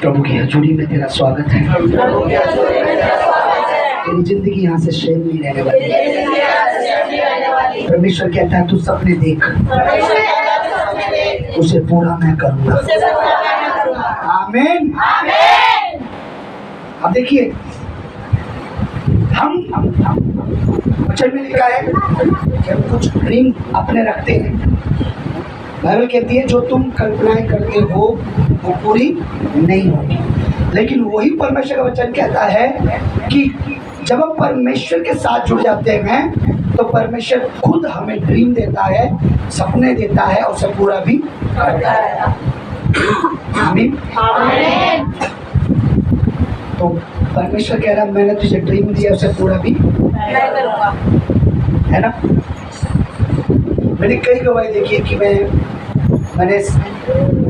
प्रभु की हजूरी में तेरा स्वागत है। तेरी जिंदगी यहाँ से शेम नहीं रहने वाली। परमेश्वर कहता है तू सपने देख, उसे पूरा मैं करूँगा। आमीन। अब देखिए, हम वचन में लिखा है कि हम कुछ ड्रीम अपने रखते हैं। बाइबल कहती है जो तुम कल्पनाएं करते हो वो पूरी नहीं होगी, लेकिन वही परमेश्वर का वचन कहता है कि जब हम परमेश्वर के साथ जुड़ जाते हैं तो परमेश्वर खुद हमें ड्रीम देता है, सपने देता है और उसे पूरा भी करता है। आमीन। तो परमेश्वर कह रहा है मैंने तुझे ड्रीम दिया, उसे पूरा भी करूंगा, है ना। मैंने कई गवाही देखी है कि मैंने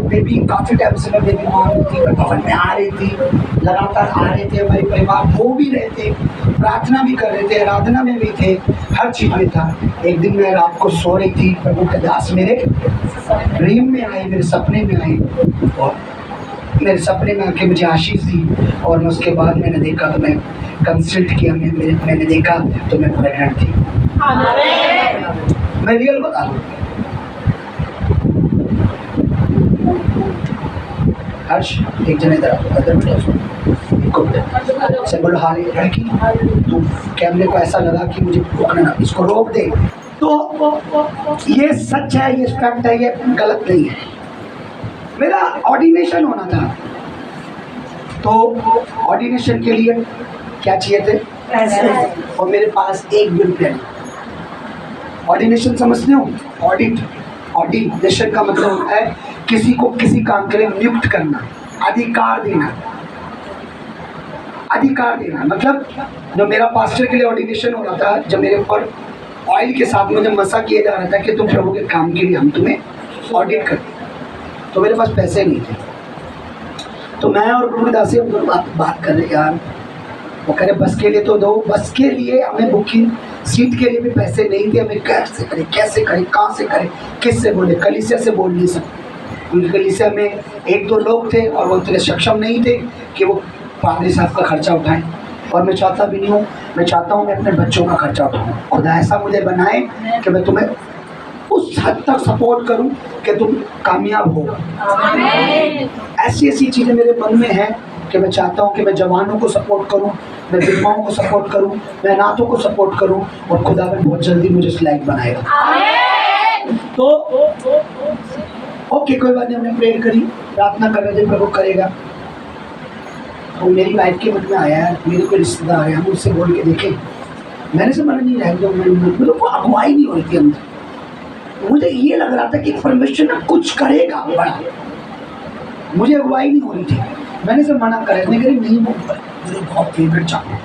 बेबी काफ़ी टाइम से मैं बेबी माँ थी, मैं भवन में आ रही थी, लगातार आ रहे थे, हमारे परिवार हो भी रहे थे, प्रार्थना भी कर रहे थे, आराधना में भी थे, हर चीज़ में था। एक दिन मैं रात को सो रही थी, प्रभु के दास मेरे ड्रीम में आए, मेरे सपने में आए और मेरे सपने में आके मुझे आशीष दी। और उसके बाद मैंने देखा तो मैं कंसल्ट किया, मैंने देखा तो मैं प्रेग्नेंट थी। मैं रियल बता रहा हूँ। हर्ष एक जने इधर से बोलो हाल लड़की तू कैमरे को ऐसा लगा कि मुझे रोकना, इसको रोक दे। तो ये सच है, ये फैक्ट है, ये गलत नहीं है। मेरा ऑर्डिनेशन होना था, तो ऑर्डिनेशन के लिए क्या चाहिए थे? पैसे। और मेरे पास एक भी रुपया नहीं। ऑर्डिनेशन समझते हो? ऑर्डिनेशन का मतलब है किसी को किसी काम के लिए नियुक्त करना, अधिकार देना। अधिकार देना मतलब जो मेरा पास्टर के लिए ऑर्डिनेशन हो रहा था, जब मेरे ऊपर ऑयल के साथ मुझे मसा किया जा रहा था कि तुम प्रभु के काम के लिए हम तुम्हें ऑडिट करते, तो मेरे पास पैसे नहीं थे। तो मैं और प्रभु दासी हम बात कर रहे यार, वो कह रहे बस के लिए तो दो। बस के लिए हमें बुकिंग सीट के लिए भी पैसे नहीं थे। हमें कैसे करें, कहाँ से करें, किससे बोले? कलीसिया से बोल नहीं सकते, क्योंकि कलीसिया में एक दो लोग थे और वो इतने सक्षम नहीं थे कि वो पादरी साहब का खर्चा उठाएं। और मैं चाहता भी नहीं हूँ, मैं चाहता हूँ मैं अपने बच्चों का खर्चा उठाऊँ। खुदा ऐसा मुझे बनाए कि मैं तुम्हें उस हद तक सपोर्ट करूं कि तुम कामयाब हो। ऐसी चीज़ें मेरे मन में हैं कि मैं चाहता हूं कि मैं जवानों को सपोर्ट करूं, मैं विधवाओं को सपोर्ट करूं, मैं अनाथों को सपोर्ट करूं, और खुदा में बहुत जल्दी मुझे इस लायक बनाएगा। तो ओके, कोई बात नहीं, हमने प्रेयर करी, प्रार्थना कर रहे थे, प्रभु करेगा। तो मेरी वाइफ के मन में आया है, मेरे कोई रिश्तेदार है, हम उससे बोल के देखें। मैंने से मना नहीं रहा, जो मतलब वो अगुवाई नहीं हो रही थी हमसे। मुझे ये लग रहा था कि परमेश्वर ना कुछ करेगा बड़ा, मुझे अगुवाई नहीं हो रही थी। मैंने से मना कर नहीं, वो मुझे बहुत फेवरेट चाहता,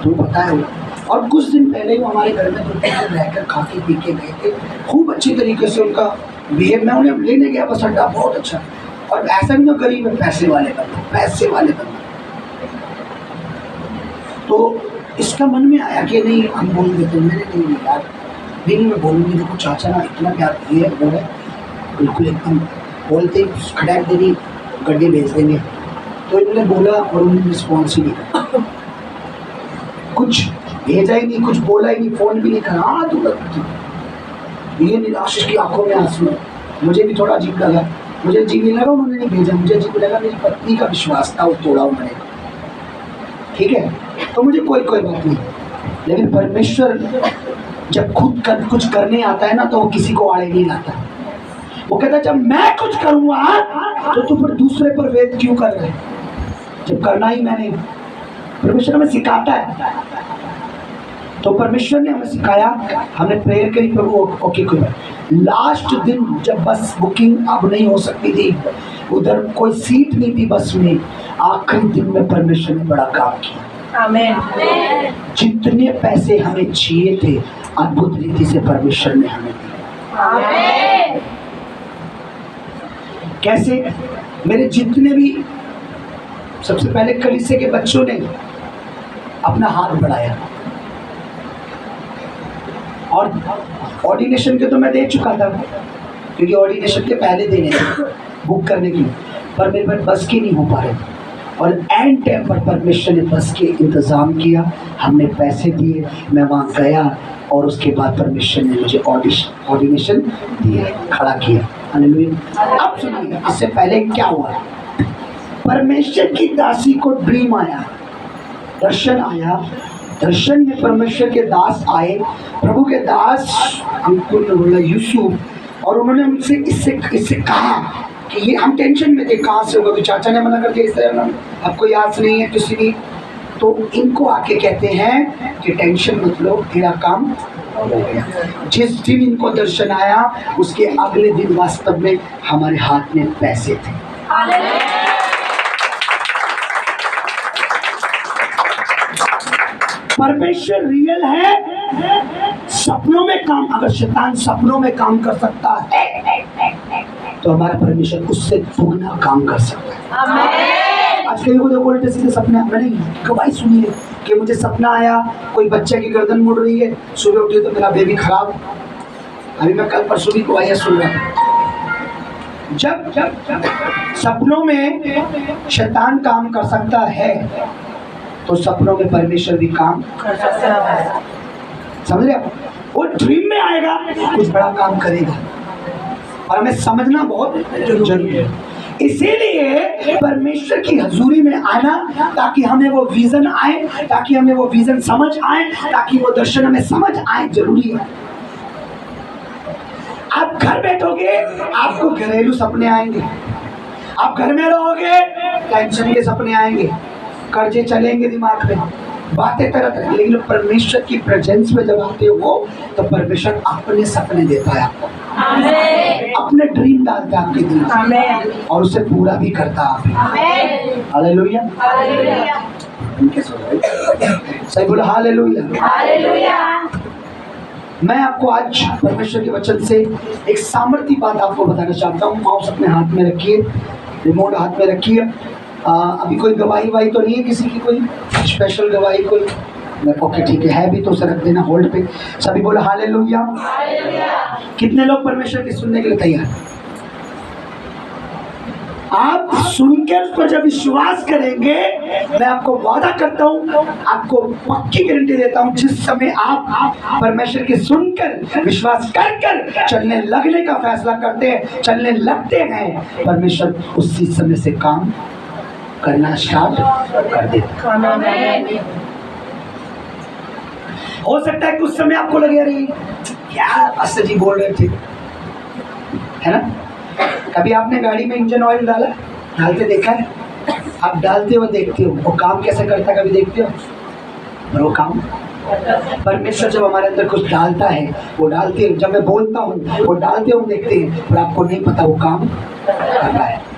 तो पता है वो। और कुछ दिन पहले वो हमारे घर में रहकर खा के पी के गए थे, खूब अच्छी तरीके से उनका बिहेव। मैं उन्हें लेने गया बस अड्डा, बहुत अच्छा। और ऐसा भी ना गरीब है, पैसे वाले बंदा। तो इसका मन में आया कि नहीं हम बोल देते। मैंने नहीं यार, दिन में बोलूँगी, देखो चाचा ना इतना प्यार ये वो है, बिल्कुल एकदम बोलते खड़ाक देनी, गड्ढे भेज देंगे। तो इन्होंने बोला और उन्होंने रिस्पॉन्स ही नहीं किया, कुछ भेजा ही नहीं, कुछ बोला ही नहीं, फ़ोन भी नहीं करा। हाँ तो ये निराश की आंखों में आंसू। मुझे भी थोड़ा अजीब लगा, मुझे अजीब नहीं लगा उन्होंने नहीं भेजा, मुझे अजीब लगा मेरी पत्नी का विश्वास था वो तोड़ा उन्होंने। ठीक है, तो मुझे कोई बात नहीं। लेकिन परमेश्वर जब खुद कुछ करने आता है ना, तो वो किसी को आड़े नहीं लाता। वो कहता है जब मैं कुछ करूँगा तो तू फिर दूसरे पर वेद क्यों कर रहे? जब करना ही मैंने, परमेश्वर हमें सिखाता है। तो परमेश्वर ने हमें सिखाया, हमने प्रेयर करी, प्रभु ओके कोई। लास्ट दिन जब बस बुकिंग अब नहीं हो सकती थी, उधर कोई सीट नहीं थी बस में, आखिरी दिन में परमेश्वर ने बड़ा काम किया। आमीन। जितने पैसे हमें चाहिए थे अद्भुत रीति से परमेश्वर ने हमें दिया। आमीन। कैसे? मेरे जितने भी, सबसे पहले कलीसिया के बच्चों ने अपना हाथ बढ़ाया, और ऑर्डिनेशन के तो मैं दे चुका था, क्योंकि ऑर्डिनेशन के पहले देने थे बुक करने की, पर मेरे पास बस की नहीं हो पा रहे। और एंड टाइम पर परमेश्वर ने बस के इंतज़ाम किया, हमने पैसे दिए, मैं वहाँ गया और उसके बाद परमेश्वर ने मुझे ऑर्डिनेशन दिया, खड़ा किया। हालेलुया। अब सुनिए, इससे पहले क्या हुआ। परमेश्वर की दासी को ड्रीम आया, दर्शन आया। दर्शन में परमेश्वर के दास आए, प्रभु के दास अंकुर ने बोला यूसुफ, और उन्होंने उनसे इससे कहा कि ये हम टेंशन में थे, कहाँ से होगा, तो चाचा ने मना कर दिया, इस तरह आपको याद नहीं है किसी भी, तो इनको आके कहते हैं कि टेंशन मत लो, तेरा काम हो गया। जिस दिन इनको दर्शन आया उसके अगले दिन वास्तव में हमारे हाथ में पैसे थे। परमेश्वर रियल है। सपनों में काम, अगर शैतान सपनों में काम कर सकता है तो हमारा परमेश्वर उससे दुगना काम कर सकता है। आज कई को देखो उल्टे सीधे सपने, मैंने गवाही सुनी है कि मुझे सपना आया कोई बच्चे की गर्दन मुड़ रही है, सुबह उठी तो मेरा बेबी खराब। अभी मैं कल परसों भी गवाहियां सुन रहा था। जब सपनों में शैतान काम कर सकता है तो सपनों में परमेश्वर भी काम कर सकता है। समझ रहे आप? वो ड्रीम में आएगा, कुछ बड़ा काम करेगा, और हमें समझना बहुत जरूरी है। इसीलिए परमेश्वर की हजूरी में आना, ताकि हमें वो विजन आए, ताकि हमें वो विजन समझ आए, ताकि वो दर्शन हमें समझ आए, जरूरी है। आप घर बैठोगे आपको घरेलू सपने आएंगे, आप घर में रहोगे टेंशन के सपने आएंगे, कर्जे चलेंगे दिमाग में, बातें तरह तरह। लेकिन परमेश्वर की प्रेजेंस में जब आते हो तो परमेश्वर अपने सपने देता है आपको, अपने ड्रीम डालता है आपके दिल में, और उसे पूरा भी करता है। हालेलुया, सही बोलो, हालेलुया। मैं आपको आज परमेश्वर के वचन से एक सामर्थ्य बात आपको बताना चाहता हूँ। माउस अपने हाथ में रखिए, रिमोट हाथ में रखिए। अभी कोई गवाही वाही तो नहीं है किसी की, कोई स्पेशल गवाही कोई? ओके ठीक है भी तो उसे रख देना होल्ड पे। सभी बोलो हालेलुया। कितने लोग परमेश्वर की सुनने के लिए तैयार? आप सुनकर उसको जब विश्वास करेंगे, मैं आपको वादा करता हूँ, आपको पक्की गारंटी देता हूँ, जिस समय आप परमेश्वर की सुनकर विश्वास कर चलने लगने का फैसला करते हैं, चलने लगते हैं, परमेश्वर उसी समय से काम करना स्टार्ट कर देता। हो सकता है कुछ समय आपको लगे अरे क्या पास्टर जी बोल रहे थे, है ना? कभी आपने गाड़ी में इंजन ऑयल डालते देखा है? आप डालते हो देखते हो वो काम कैसे करता, कभी देखते हो? और वो काम परमेश्वर जब हमारे अंदर कुछ डालता है, वो डालते हैं, जब मैं बोलता हूँ वो डालते हो देखते हैं, पर आपको नहीं पता वो काम कर रहा है।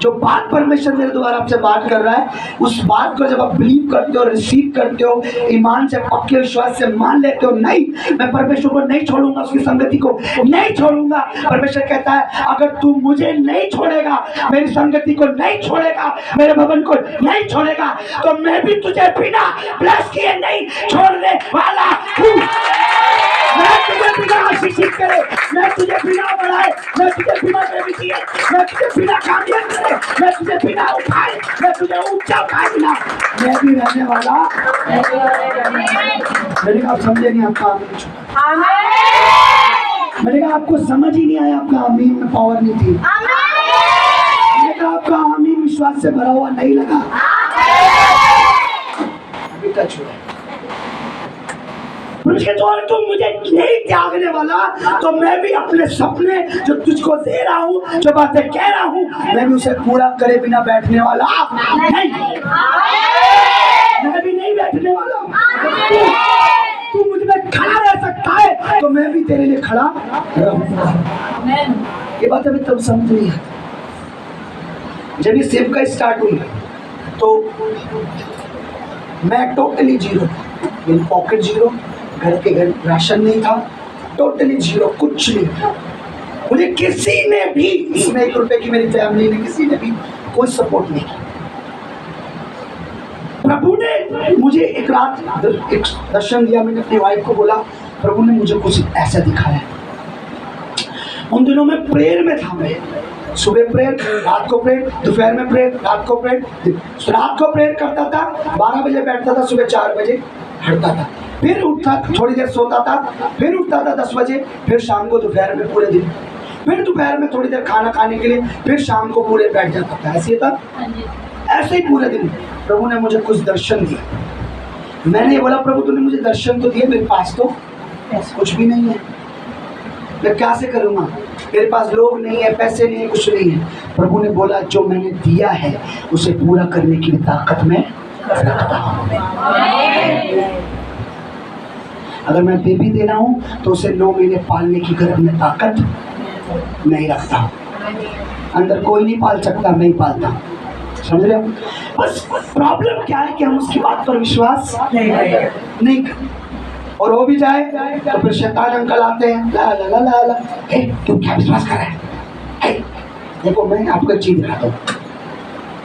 जो बात परमेश्वर मेरे द्वारा आपसे बात कर रहा है, उस बात को जब आप बिलीव करते हो, रिसीव करते हो, ईमान से पक्के विश्वास से मान लेते हो, नहीं मैं परमेश्वर को नहीं छोड़ूंगा, उसकी संगति को नहीं छोड़ूंगा। परमेश्वर कहता है अगर तू मुझे नहीं छोड़ेगा, मेरी संगति को नहीं छोड़ेगा, मेरे भवन को नहीं छोड़ेगा, तो मैं भी तुझे बिना ब्लेस किए नहीं छोड़ने वाला हूँ। मैं तुझे बिना आशीषित करे, मैं तुझे बिना बढ़ाए, मैं तुझे बिना दिए, मैं तुझे बिना कामयाब करे, मैं तुझे बिना उठाए, मैं तुझे ऊंचा उठाए बिना मैं भी रहने वाला। मैंने कहा आप समझे नहीं, आपका आमीन। मैंने कहा आपको समझ ही नहीं आया, आपका आमीन में पावर नहीं थी। मैंने कहा आपका आमीन विश्वास से भरा हुआ नहीं लगा। अभी टच हुआ। तुम मुझे नहीं त्यागने वाला, तो मैं भी अपने सपने जो तुझको दे रहा हूँ, जो बातें कह रहा हूँ, मैं भी उसे पूरा करे बिना बैठने वाला नहीं। मैं भी नहीं बैठने वाला। तू मुझ में खड़ा रह सकता है तो मैं भी तेरे लिए खड़ा रहूंगा। ये बात अभी तब समझ नहीं है। जब ये सेवकाई स्टार्ट हुई तो मैं टोटली जीरो, पॉकेट जीरो, घर के घर राशन नहीं था, टोटली जीरो, कुछ नहीं था। मुझे किसी ने भी, इसमें 1 रुपए की मेरी फैमिली ने, किसी ने भी कोई सपोर्ट नहीं किया। प्रभु ने मुझे एक रात एक दर्शन दिया। मैंने अपनी वाइफ को बोला प्रभु ने मुझे कुछ ऐसा दिखाया। उन दिनों में प्रेयर में था, मैं सुबह प्रेयर, रात को प्रेयर, दोपहर में प्रेयर, रात को प्रेयर। रात को प्रेयर करता था, 12 बजे बैठता था, सुबह 4 बजे हटता था, फिर उठता, थोड़ी देर सोता था, फिर उठता था 10 बजे, फिर शाम को दोपहर में पूरे दिन, फिर दोपहर में थोड़ी देर खाना खाने के लिए, फिर शाम को पूरे बैठ जाता था। ऐसे था, ऐसे ही पूरे दिन। प्रभु ने मुझे कुछ दर्शन दिया। मैंने ये बोला, प्रभु तूने मुझे दर्शन तो दिए, मेरे पास तो कुछ भी नहीं है, मैं क्या से करूँगा, मेरे पास लोग नहीं है, पैसे नहीं है, कुछ नहीं है। प्रभु ने बोला जो मैंने दिया है उसे पूरा करने की ताकत में रखता हूँ। अगर मैं बेबी दे रहा हूँ तो उसे 9 महीने पालने की गर्भ में ताकत नहीं रखता। अंदर कोई नहीं पाल सकता, मैं ही पालता हूँ। समझ रहे हो? बस प्रॉब्लम क्या है कि हम उसकी बात पर विश्वास नहीं करते, और हो भी जाए तो फिर शैतान अंकल आते हैं, ला ला ला ला ला, तू क्या विश्वास कर रहा है? देखो मैं आपको एक चीज दिखाता हूँ,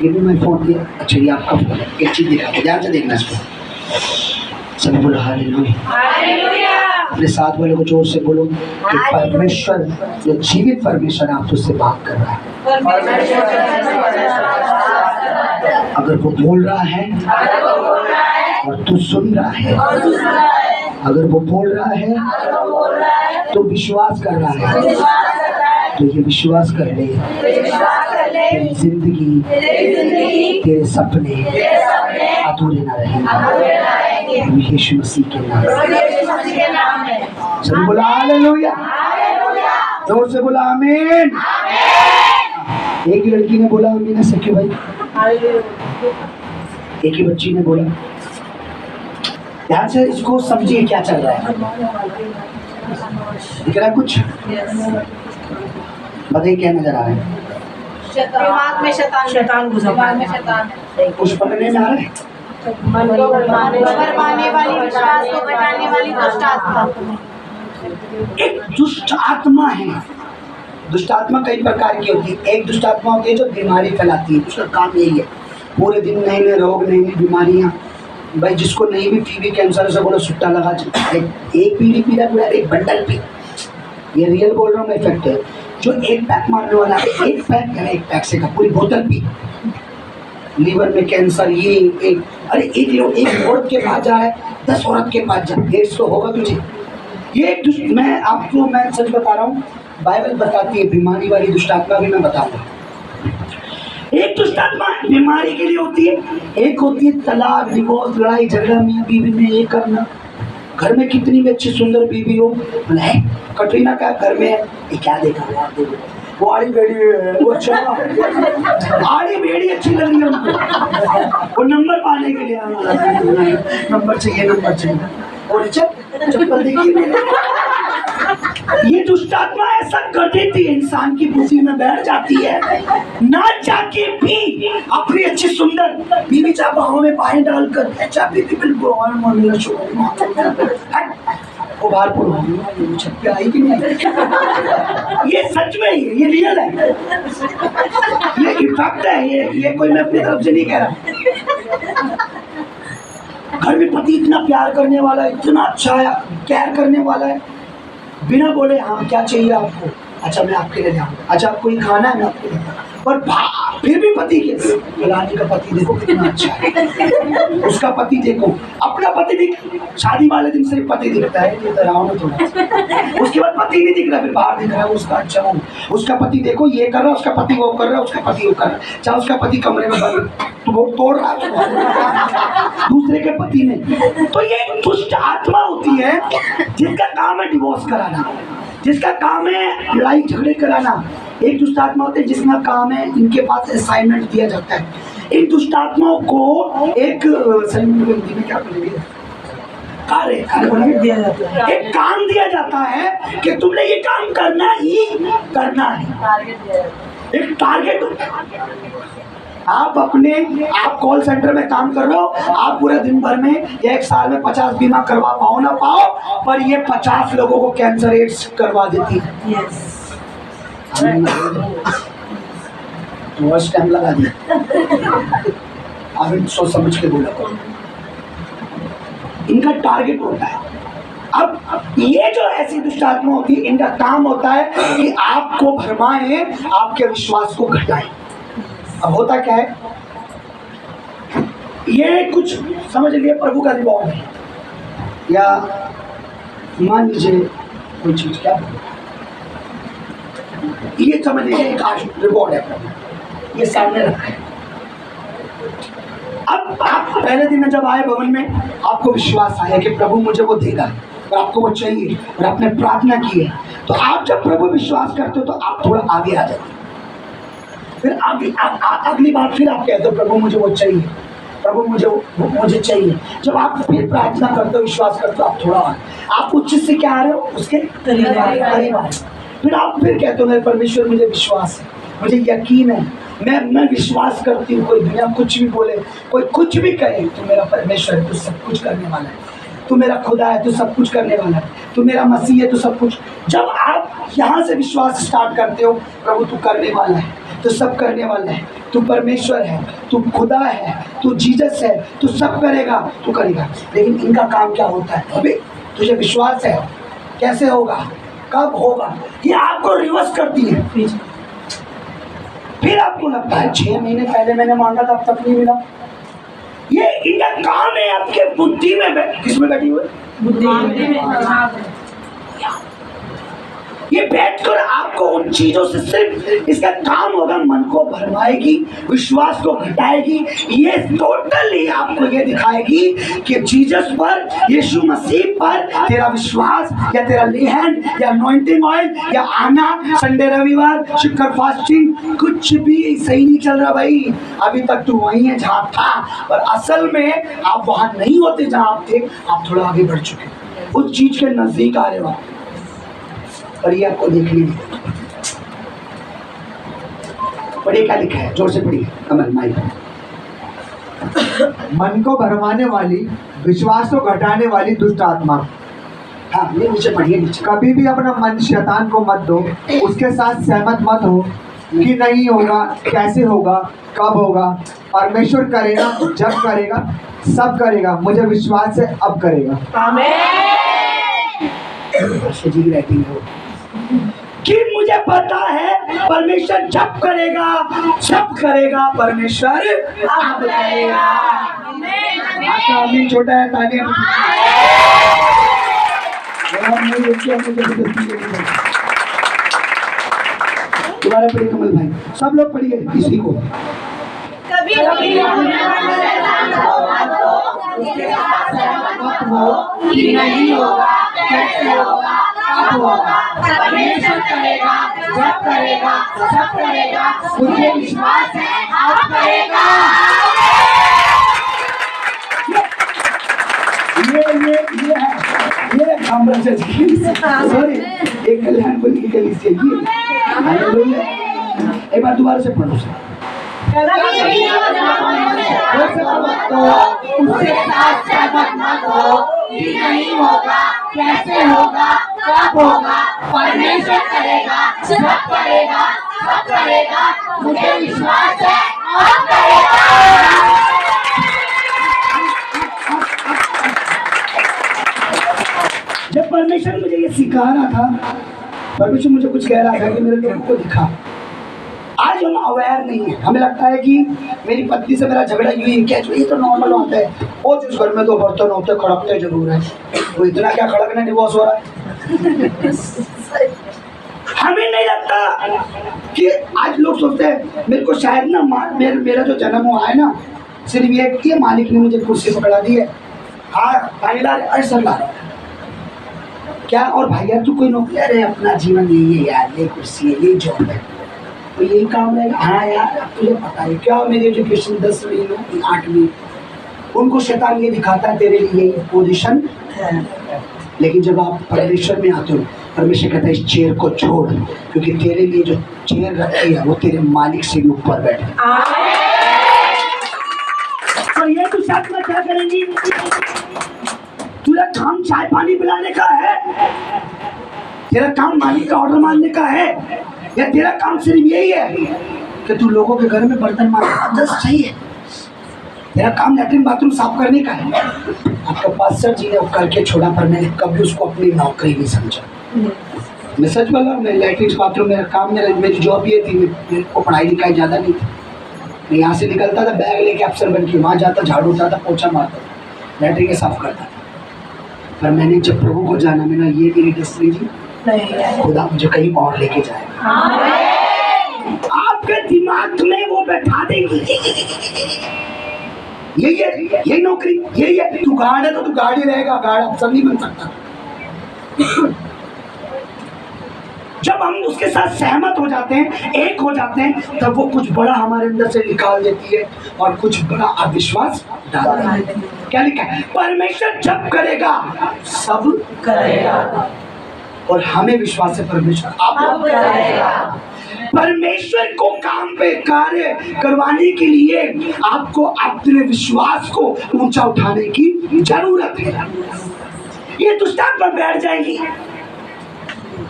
ये भी मैं फोन किया। अच्छा ये आपका फोन है, एक चीज दिखाता हूँ, ध्यान से देखना इसको। सब बोलो हालेलुया। अपने साथ वाले को जोर से बोलो कि परमेश्वर, जो जीवित परमेश्वर आप तुझसे बात कर रहा है। अगर वो बोल रहा है और तू सुन रहा है, अगर वो बोल रहा है तो विश्वास कर रहा है, तो ये विश्वास कर ले, तेरी जिंदगी, तेरे सपने अधूरे ना रहेंगे। यीशु मसीह के नाम में। सब बोला हालेलुया, जोर से बोला आमीन। एक ही लड़की ने बोला आमीन ऐसे क्यों भाई? एक ही बच्ची ने बोला। ध्यान से इसको समझिए क्या चल रहा है, दिख रहा है कुछ? बताइए क्या नजर आ रहा है? दिमाग में शैतान घुसा, दिमाग में शैतान है। कुछ पकड़ने में आ रहा है? मन को बरपाने वाली, विश्वास को घटाने वाली दुष्ट आत्मा। एक दुष्ट आत्मा है। दुष्ट आत्मा कई प्रकार की होती है। एक दुष्ट आत्मा होती है जो बीमारी फैलाती है, उसका काम यही है, पूरे दिन नए नए रोग, नई नई बीमारियां। भाई जिसको नहीं भी टीबी कैंसर से बोलो सुट्टा लगा, एक पीढ़ी पीला पूरा एक बंडल पे, ये रियल बोल रहा हूँ मैं, इफेक्ट है। जो एक पैक मारने वाला है, एक पैक से का पूरी बोतल पी, लीवर में कैंसर, ये एक, अरे एक औरत के पास जा रहा है, 10 औरत के पास जा, 150 तो होगा तुझे। ये एक दुष्ट, मैं आपको मैं सच बता रहा हूँ, बाइबल बताती है बीमारी वाली दुष्ट आत्मा भी मैं बताऊंगा। एक दुष्ट आत्मा बीमारी के लिए होती है, एक होती है तलाक, डिवोर्स, लड़ाई झगड़ा, मियां बीवी में ये करना। घर में कितनी भी अच्छी सुंदर बीवी हो, है कटरीना का घर में है, ये क्या देखा यार, देखो वो आड़ी बेड़ी है, वो अच्छा आड़ी बेड़ी अच्छी लग रही है उनको, वो नंबर पाने के लिए नंबर चाहिए और चप्पल देखिए। ये दुष्ट आत्मा ऐसा कर देती है, इंसान की बुद्धि में बैठ जाती है, ना चाहके भी अपनी अच्छी सुंदर बीवी चापाओं में बाहें डालकर अच्छा बीवी बिल्कुल वो बाहर छत आई कि नहीं। ये सच में ये रियल है, ये इफेक्ट है, ये कोई मैं अपनी तरफ से नहीं कह रहा। घर में पति इतना प्यार करने वाला है, इतना अच्छा है, केयर करने वाला है, बिना बोले हाँ क्या चाहिए आपको, अच्छा मैं आपके लिए जाऊँगा, अच्छा आपको ये खाना है मैं आपके लिए, पर फिर भी पति के फलानी का पति देखो कितना अच्छा है, उसका पति देखो, अपना पति दिख, शादी वाले दिन सिर्फ पति दिखता है, ये डराओ ना थोड़ा, उसके बाद पति नहीं दिख रहा, फिर बाहर दिख रहा है उसका अच्छा हो, उसका पति देखो ये कर रहा है, उसका पति वो कर रहा है, उसका पति वो कर रहा है, चाहे उसका पति कमरे में बंद तो वो तोड़ रहा है दूसरे के पति ने। तो ये एक दुष्ट आत्मा होती है जिसका काम है डिवोर्स कराना, जिसका काम है लड़ाई झगड़े कराना। एक दुष्ट आत्मा होते हैं जिसका काम है, इनके पास असाइनमेंट दिया जाता है, इन दुष्ट आत्माओं को एक क्या बोलेंगे, कार्य दिया जाता है, एक काम दिया जाता है कि तुमने ये काम करना ही करना है, एक टारगेट होता है। आप कॉल सेंटर में काम कर रहे हो, आप पूरे दिन भर में 1 साल में 50 बीमा करवा पाओ ना पाओ, पर ये 50 लोगों को कैंसर एड्स करवा देती है। तो टाइम लगा दिया, अब सोच समझ के बोला, इनका टारगेट होता है अब ये जो ऐसी दुष्ट आत्मा होती है, इनका काम होता है कि आपको भरमाए, आपके विश्वास को घटाए। अब होता क्या है, ये कुछ समझ लिए प्रभु का रिवॉर्ड है, या मान लीजिए कोई चीज, क्या ये समझ लीजिए एक रिवॉर्ड है प्रभु, ये सामने रखा है। अब आप पहले दिन में जब आए भवन में, आपको विश्वास आया कि प्रभु मुझे वो देगा और आपको वो चाहिए, और आपने प्रार्थना की है, तो आप जब प्रभु विश्वास करते हो तो आप थोड़ा आगे आ जाते हो। फिर अगली बार फिर आप कहते हो प्रभु मुझे वो चाहिए, प्रभु मुझे चाहिए। जब आप फिर प्रार्थना करते हो, विश्वास करते हो, आप थोड़ा आप उस चीज से क्या आ रहे हो, उसके करीब आ रहे हो। फिर आप फिर कहते हो मेरे परमेश्वर मुझे विश्वास है, मुझे यकीन है, मैं विश्वास करती हूँ, कोई दुनिया कुछ भी बोले, कोई कुछ भी कहे, तू मेरा परमेश्वर है, तू सब कुछ करने वाला है, तू मेरा खुदा है, तू सब कुछ करने वाला है, तू मेरा मसीह है, तू सब कुछ। जब आप यहाँ से विश्वास स्टार्ट करते हो, प्रभु तू करने वाला है, तू सब करने वाला है, तू परमेश्वर है, तू खुदा है, तू जीसस है, तू सब करेगा, तू करेगा। लेकिन इनका काम क्या होता है, अभी तुझे विश्वास है, कैसे होगा, कब होगा, ये आपको रिवर्स करती है। फिर आपको लगता है 6 महीने पहले मैंने मांगा था, अब तक नहीं मिला। ये इनका काम है आपके बुद्धि में, किसमें बैठी हुई, बुद्धि में। ये बैठकर आपको उन चीजों से सिर्फ इसका काम होगा, मन को भरमाएगी, विश्वास को घटाएगी। ये टोटली आपको ये दिखाएगी कि जीसस पर, यीशु मसीह पर तेरा विश्वास, या तेरा लेहन, या अनॉइंटिंग ऑयल, या आना संडे रविवार शुक्र फास्टिंग, कुछ भी सही नहीं चल रहा भाई। अभी तक तू वहीं है जहाँ था, पर असल में आप वहां नहीं होते जहाँ आप थे, आप थोड़ा आगे बढ़ चुके, उस चीज के नजदीक आ रहे हो, पर ये आपको देखने नहीं। पढ़िए क्या लिखा है, जोर से पढ़िए कमल माइक। मन को भरमाने वाली, विश्वास को घटाने वाली दुष्ट आत्मा। हाँ, ये नीचे पढ़िए, नीचे। कभी भी अपना मन शैतान को मत दो, उसके साथ सहमत मत हो कि नहीं होगा, कैसे होगा, कब होगा। परमेश्वर करेगा, जब करेगा, सब करेगा, मुझे विश्वास है, अब करेगा। आमीन। जी राइटिंग है कि मुझे पता है परमेश्वर जब करेगा, सब करेगा, परमेश्वर अब करेगा। आमीन। छोटा है, ताली दोबारा पढ़िए कमल भाई, सब लोग पढ़िए इसी को। कभी कभी कि नहीं होगा, कैसे होगा, कब होगा। परमेश्वर करेगा, जब करेगा, सब करेगा, मुझे विश्वास है, आप करेगा। ये कामराज सॉरी, एक कल्याण बोली की गली से ये। एक बार दोबारा से पढ़ो। उसके साथ सहमत मत हो कि नहीं होगा, कैसे होगा, कब होगा। परमेश्वर करेगा, जब करेगा, सब करेगा, मुझे विश्वास है, आप करेगा। जब परमेश्वर मुझे ये सिखा रहा था, परमेश्वर मुझे कुछ कह रहा था कि मेरे लोगों को दिखा। आज हम अवेयर नहीं है, हमें लगता है कि मेरी पत्नी से मेरा झगड़ा यूं ही क्या, ये तो नॉर्मल होता है, और जिस घर में 2 बर्तन होते खड़कते जरूर है, वो इतना क्या खड़कना, डिवोर्स हो रहा है। हमें नहीं लगता कि आज लोग सोचते हैं मेरे को शायद ना मेरा जो जन्म हुआ है ना, सिर्फ ये कि मालिक ने मुझे कुर्सी पकड़ा दी है। हाँ पानी ला रहे, ऐसा ला रहे क्या, और भाई यार तू कोई नौकरी, अरे अपना जीवन यही है यार, ये कुर्सी है, ये जॉब है, तो यही काम रहेगा। हाँ यार अब तुझे पता है क्या, मेरी एजुकेशन 10वीं 8वीं, उनको शैतान ये दिखाता है तेरे लिए यही पोजीशन है। लेकिन जब आप परमेश्वर में आते हो, परमेश्वर कहता है इस चेयर को छोड़, क्योंकि तेरे लिए जो चेयर रखी है वो तेरे मालिक से भी ऊपर बैठे। तो ये तू साथ में क्या करेंगी, तुझा काम चाय पानी पिलाने का है, तेरा काम मालिक का ऑर्डर मानने का है, या तेरा काम सिर्फ यही है कि तू लोगों के घर में बर्तन मांगे? जस्ट सही है, मेरा काम लैट्रिन बाथरूम साफ करने का है। आपके पास सर जी ने वो करके छोड़ा, पर मैंने कभी उसको अपनी नौकरी नहीं समझा। मैं सच बोला, मैं लैट्रिन बाथरूम मेरा काम, मेरी जॉब ये थी। मेरे को पढ़ाई लिखाई ज़्यादा नहीं थी। मैं यहाँ से निकलता था बैग लेके अफसर बन के, वहाँ जाता, झाड़ू उठाता, पोछा मारता, लैट्रिन साफ करता। पर मैंने जब प्रभु को जाना, मैंने ये मेरी डेस्टिनी थी, खुदा मुझे कहीं और लेके जाएगा। आपके दिमाग में वो बैठा देंगे, यही नौकरी, यही है। तू गार्ड है तो तू गार्ड ही रहेगा, गार्ड अफसर नहीं बन सकता। जब हम उसके साथ सहमत हो जाते हैं, एक हो जाते हैं, तब वो कुछ बड़ा हमारे अंदर से निकाल देती है और कुछ बड़ा अविश्वास डाल देती है। क्या लिखा है? परमेश्वर जब करेगा सब करेगा, और हमें विश्वास है परमेश्वर आप करेगा। परमेश्वर को काम पे कार्य करवाने के लिए आपको अपने विश्वास को ऊंचा उठाने की जरूरत है। ये दुष्टात्मा बैठ जाएगी।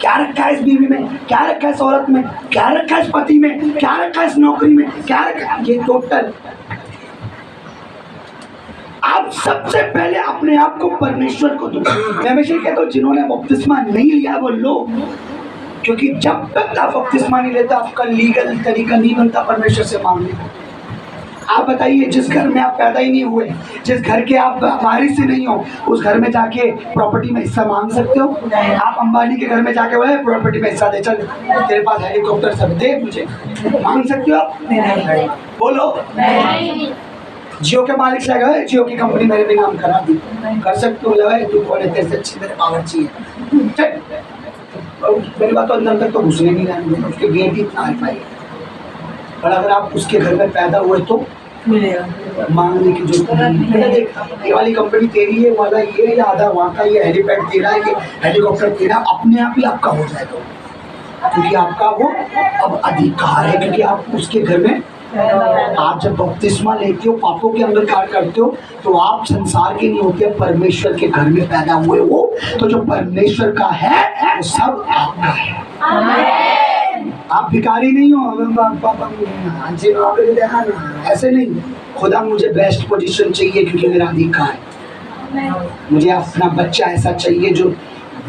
क्या रखा है इस बीवी में, क्या रखा है इस औरत में, क्या रखा है इस पति में, क्या रखा है इस नौकरी में, क्या रखा है, ये टोटल। आप सबसे पहले अपने आप को परमेश्वर को दो। मैं हमेशा कहता हूँ, जिन्होंने बपतिस्मा नहीं लिया वो लो, क्योंकि जब तक आप बपतिस्मा नहीं लेता आपका लीगल तरीका नहीं बनता परमेश्वर से मांगने का। आप बताइए, जिस घर में आप पैदा ही नहीं हुए, जिस घर के आप वारिस से नहीं हो, उस घर में जाके प्रॉपर्टी में हिस्सा मांग सकते हो? आप अंबानी के घर में जाके बोले प्रॉपर्टी में हिस्सा दे, चल तेरे पास हेलीकॉप्टर सब दे मुझे, मांग सकते हो आप? बोलो। जियो के मालिक से गए, जियो की कंपनी मेरे भी नाम करा दी, कर सकते हो? लगा तू बोले तेरे से अच्छी मेरे पावर चाहिए, मेरी बात तो अंदर तक तो घुसने नहीं जाएंगे, उसके गेट ही इतना आ पाएगा। पर अगर आप उसके घर में पैदा हुए तो मांगने की जरूरत नहीं। देख, ये वाली कंपनी तेरी है, वाला ये, या आधा वहाँ का, ये हेलीपैड तेरा है, ये हेलीकॉप्टर तेरा, अपने आप ही आपका हो जाएगा, क्योंकि आपका वो अब अधिकार है, क्योंकि आप उसके घर में। आप जब बपतिस्मा लेते हो, पापों के अंगीकार करते हो, तो आप संसार के नहीं होते, परमेश्वर के घर में पैदा हुए हो। तो जो परमेश्वर का है वो सब आपका है। आप भिखारी नहीं हो, ऐसे नहीं। खुदा मुझे बेस्ट पोजीशन चाहिए क्योंकि मेरा अधिकार है। मुझे अपना बच्चा ऐसा चाहिए जो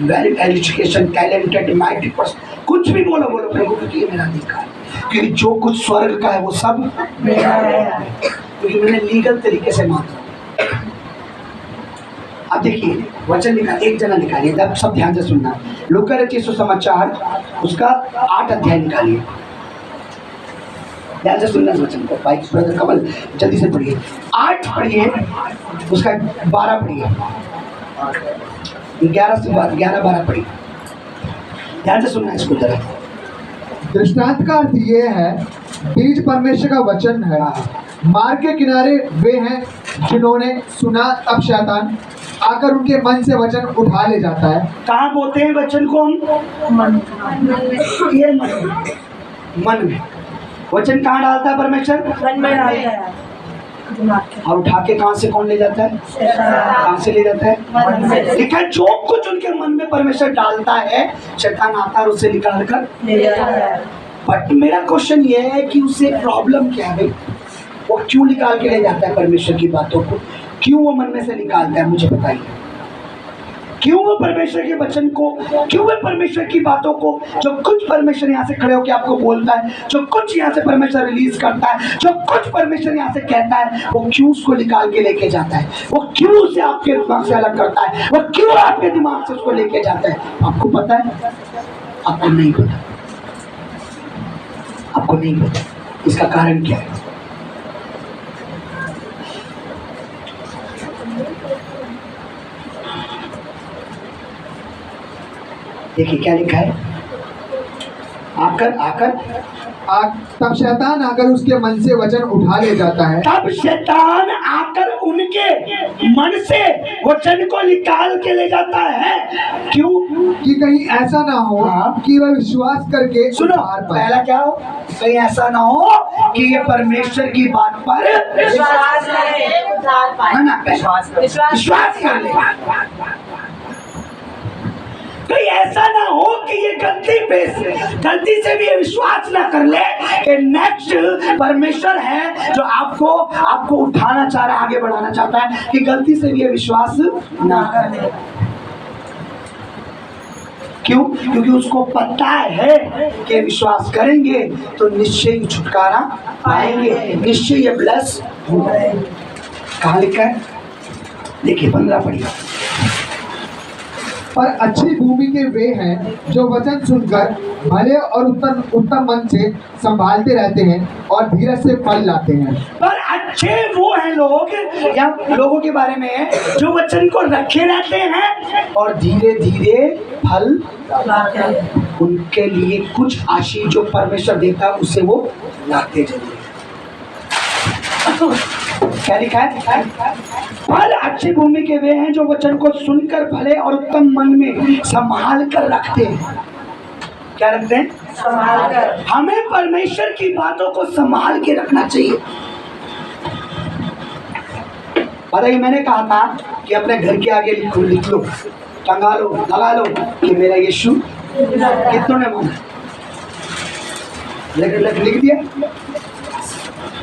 well education, talented, mind person, कुछ भी बोलो प्रभु, क्योंकि ये मेरा अधिकार है। क्योंकि जो कुछ स्वर्ग का है वो सब मेरा है, क्योंकि मैंने लीगल तरीके से मांगा। अब देखिए वचन निकाल, एक जना निकालिए, तब सब ध्यान से सुनना। लूका रचित सुसमाचार उसका 8 अध्याय निकालिए, ध्यान से सुनना इस वचन को। भाई ब्रदर कमल जल्दी से पढ़िए, 8 पढ़िए, उसका 12 पढ़िए, 11 से 12 पढ़िए, ध्यान से सुनना इसको जरा। दृष्टांत का अर्थ ये है, बीज परमेश्वर का वचन है। मार्ग के किनारे वे हैं जिन्होंने सुना, तब शैतान आकर उनके मन से वचन उठा ले जाता है। कहाँ बोलते हैं वचन को हम? ये मन में। वचन कहाँ डालता है परमेश्वर? मन में डालता है। और उठा के कहाँ से कौन ले जाता है? कहाँ से ले जाता है? लिखा है, जो कुछ उनके मन में परमेश्वर डालता है, शैतान आता है और उसे निकाल कर ले जाता है। बट मेरा क्वेश्चन ये है कि उसे प्रॉब्लम क्या है? वो क्यों निकाल के ले जाता है परमेश्वर की बातों को? क्यों वो मन में से निकालता है? मुझे बताइए, क्यों वो परमेश्वर के वचन को, क्यों वो परमेश्वर की बातों को, जो कुछ परमेश्वर यहाँ से खड़े होकर आपको बोलता है, जो कुछ यहाँ से परमेश्वर रिलीज करता है, जो कुछ परमेश्वर यहाँ से कहता है, वो क्यों उसको निकाल के लेके जाता है? वो क्यों उसे आपके दिमाग से अलग करता है? वो क्यों आपके दिमाग से उसको लेके जाता है? आपको पता है? आपको नहीं पता। आपको नहीं पता इसका कारण क्या है? देखिए क्या लिखा है, तब शैतान आकर उसके मन से वचन उठा ले जाता है। तब शैतान आकर उनके मन से वचन को निकाल के ले जाता है। क्यों? कि कहीं ऐसा ना हो कि वह विश्वास करके सुनो, पहला क्या हो? कहीं ऐसा ना हो कि ये परमेश्वर की बात पर विश्वास करे, है ना, विश्वास कर ले। कहीं ऐसा ना हो कि ये गलती से भी ये विश्वास ना कर ले कि नेक्स्ट परमेश्वर है जो आपको उठाना चाह रहा है, आगे बढ़ाना चाहता है, कि गलती से भी ये विश्वास ना कर ले। क्यों? क्योंकि उसको पता है कि विश्वास करेंगे तो निश्चय ही छुटकारा पाएंगे, निश्चय ये ब्लेस हो जाएंगे। कहाँ लिखा है? देखिए 15 पढ़िए। पर अच्छी भूमि के वे हैं जो वचन सुनकर भले और उत्तम मन से संभालते रहते हैं और धीरज से फल लाते हैं। पर अच्छे वो हैं लोग, या लोगों के बारे में है जो वचन को रखे रहते हैं और धीरे धीरे फल लाते हैं। उनके लिए कुछ आशीष जो परमेश्वर देता है उसे वो लाते चले। क्या लिखा है? पर अच्छी भूमि के वे हैं जो वचन को सुनकर भले और उत्तम मन में संभाल कर रखते हैं। क्या रखते हैं? संभाल कर। हमें परमेश्वर की बातों को संभाल के रखना चाहिए। पता ही मैंने कहा था कि अपने घर के आगे लिख लो, टंगा लो, लगा लो कि मेरा यीशु। कितनों ने माना? लिख दिया।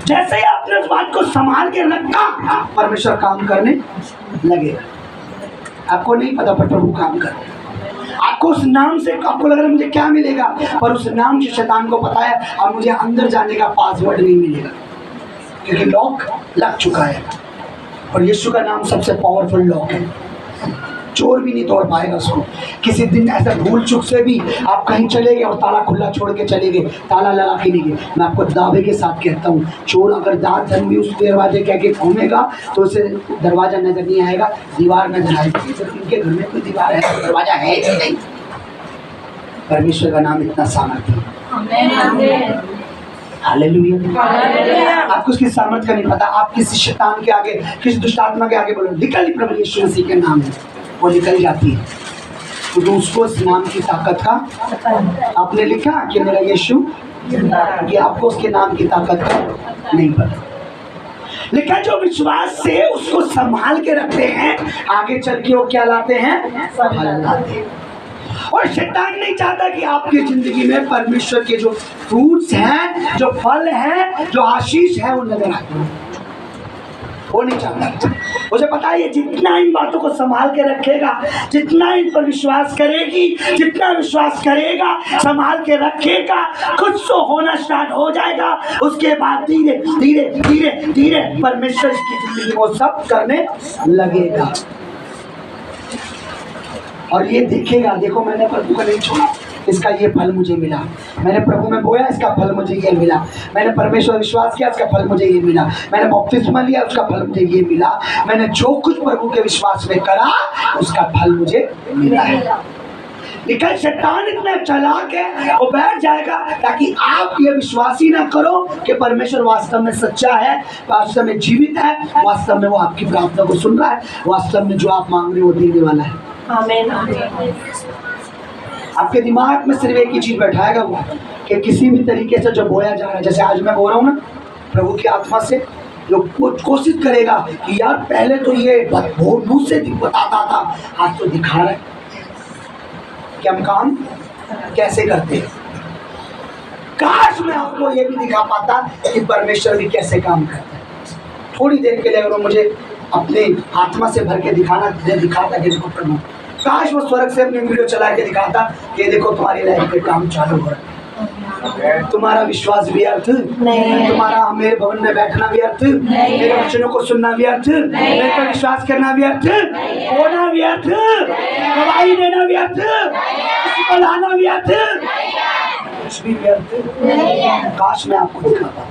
जैसे ही आपने उस बात को संभाल के रखा, परमेश्वर काम करने लगेगा। आपको नहीं पता पर प्रभु काम कर, आपको उस नाम से, आपको लग रहा है मुझे क्या मिलेगा, पर उस नाम से शैतान को पता है अब मुझे अंदर जाने का पासवर्ड नहीं मिलेगा, क्योंकि लॉक लग चुका है। और यीशु का नाम सबसे पावरफुल लॉक है, चोर भी नहीं तोड़ पाएगा उसको। किसी दिन ऐसा भूल चूक से भी आप कहीं चले गए और ताला खुला छोड़ के चले गए, ताला लगा के नहीं गए, मैं आपको दावे के साथ कहता हूँ, चोर अगर दांत धन भी उस दरवाजे कह के घूमेगा तो उसे दरवाजा नजर नहीं आएगा, दीवार नजर आएगी। सिर्फ इनके घर में कोई दीवार है, दरवाजा है ही नहीं। परमेश्वर का नाम इतना सामर्थ्य है। हालेलुया। आपको उसकी सामर्थ्य का नहीं पता, आप किसी शैतान के आगे, किसी दुष्ट आत्मा के आगे बोलो निकल प्रभु यीशु मसीह के नाम है, वो निकल जाती है, क्योंकि उसको इस नाम की ताकत का, आपने लिखा कि मेरा यीशु, कि आपको उसके नाम की ताकत का नहीं पता। लिखा जो विश्वास से उसको संभाल के रखते हैं, आगे चल के वो क्या लाते हैं? फल लाते हैं। और शैतान नहीं चाहता कि आपकी जिंदगी में परमेश्वर के जो फ्रूट्स हैं, जो फल हैं, जो आशीष है वो नजर आए, वो नहीं चाहता। मुझे पता है ये जितना इन बातों को संभाल के रखेगा, जितना इन पर विश्वास करेगी, जितना विश्वास करेगा, संभाल के रखेगा, कुछ तो होना स्टार्ट हो जाएगा। उसके बाद धीरे धीरे धीरे धीरे परमेश्वर की जिंदगी वो सब करने लगेगा। और ये दिखेगा, देखो मैंने प्रभु को नहीं छोड़ा, इसका ये फल मुझे मिला, मैंने प्रभु में बोया, इसका फल मुझे ये मिला, मैंने परमेश्वर विश्वास किया, इसका फल मुझे ये मिला, मैंने बपतिस्मा लिया, उसका फल मुझे ये मिला, मैंने जो कुछ प्रभु के विश्वास में करा उसका फल मुझे मिला है। लेकिन शैतान इतना चालाक है, वो बैठ जाएगा ताकि आप ये विश्वास ही ना करो कि परमेश्वर वास्तव में सच्चा है, वास्तव में जीवित है, वास्तव में वो आपकी प्रार्थना को सुन रहा है, वास्तव में जो आप मांग रहे हो वो देने वाला है। आमीन। आपके दिमाग में सिर्फ एक ही चीज बैठाएगा वो कि किसी भी तरीके से जो बोया जा रहा है, जैसे आज मैं बोल रहा हूँ ना प्रभु की आत्मा से, जो कोशिश करेगा कि यार पहले तो ये बहुत मुँह से बताता था, आज तो दिखा रहा है कि हम काम कैसे करते हैं। काश मैं आपको ये भी दिखा पाता कि परमेश्वर भी कैसे काम करता है। थोड़ी देर के लिए अगर मुझे अपने आत्मा से भर के दिखाता कि देखो प्रभु, काश वो स्वर्ग से अपनी वीडियो चला के दिखाता कि देखो तुम्हारी लाइफ पे काम चालू हो रहा है, तुम्हारा विश्वास व्यर्थ नहीं, तुम्हारा मेरे भवन में बैठना व्यर्थ, मेरे वचनों को सुनना व्यर्थ, मेरे पर विश्वास करना व्यर्थ, होना व्यर्थ, गवाही देना व्यर्थ, किसी को लाना व्यर्थ, कुछ भी व्यर्थ। काश मैं आपको दिखाता।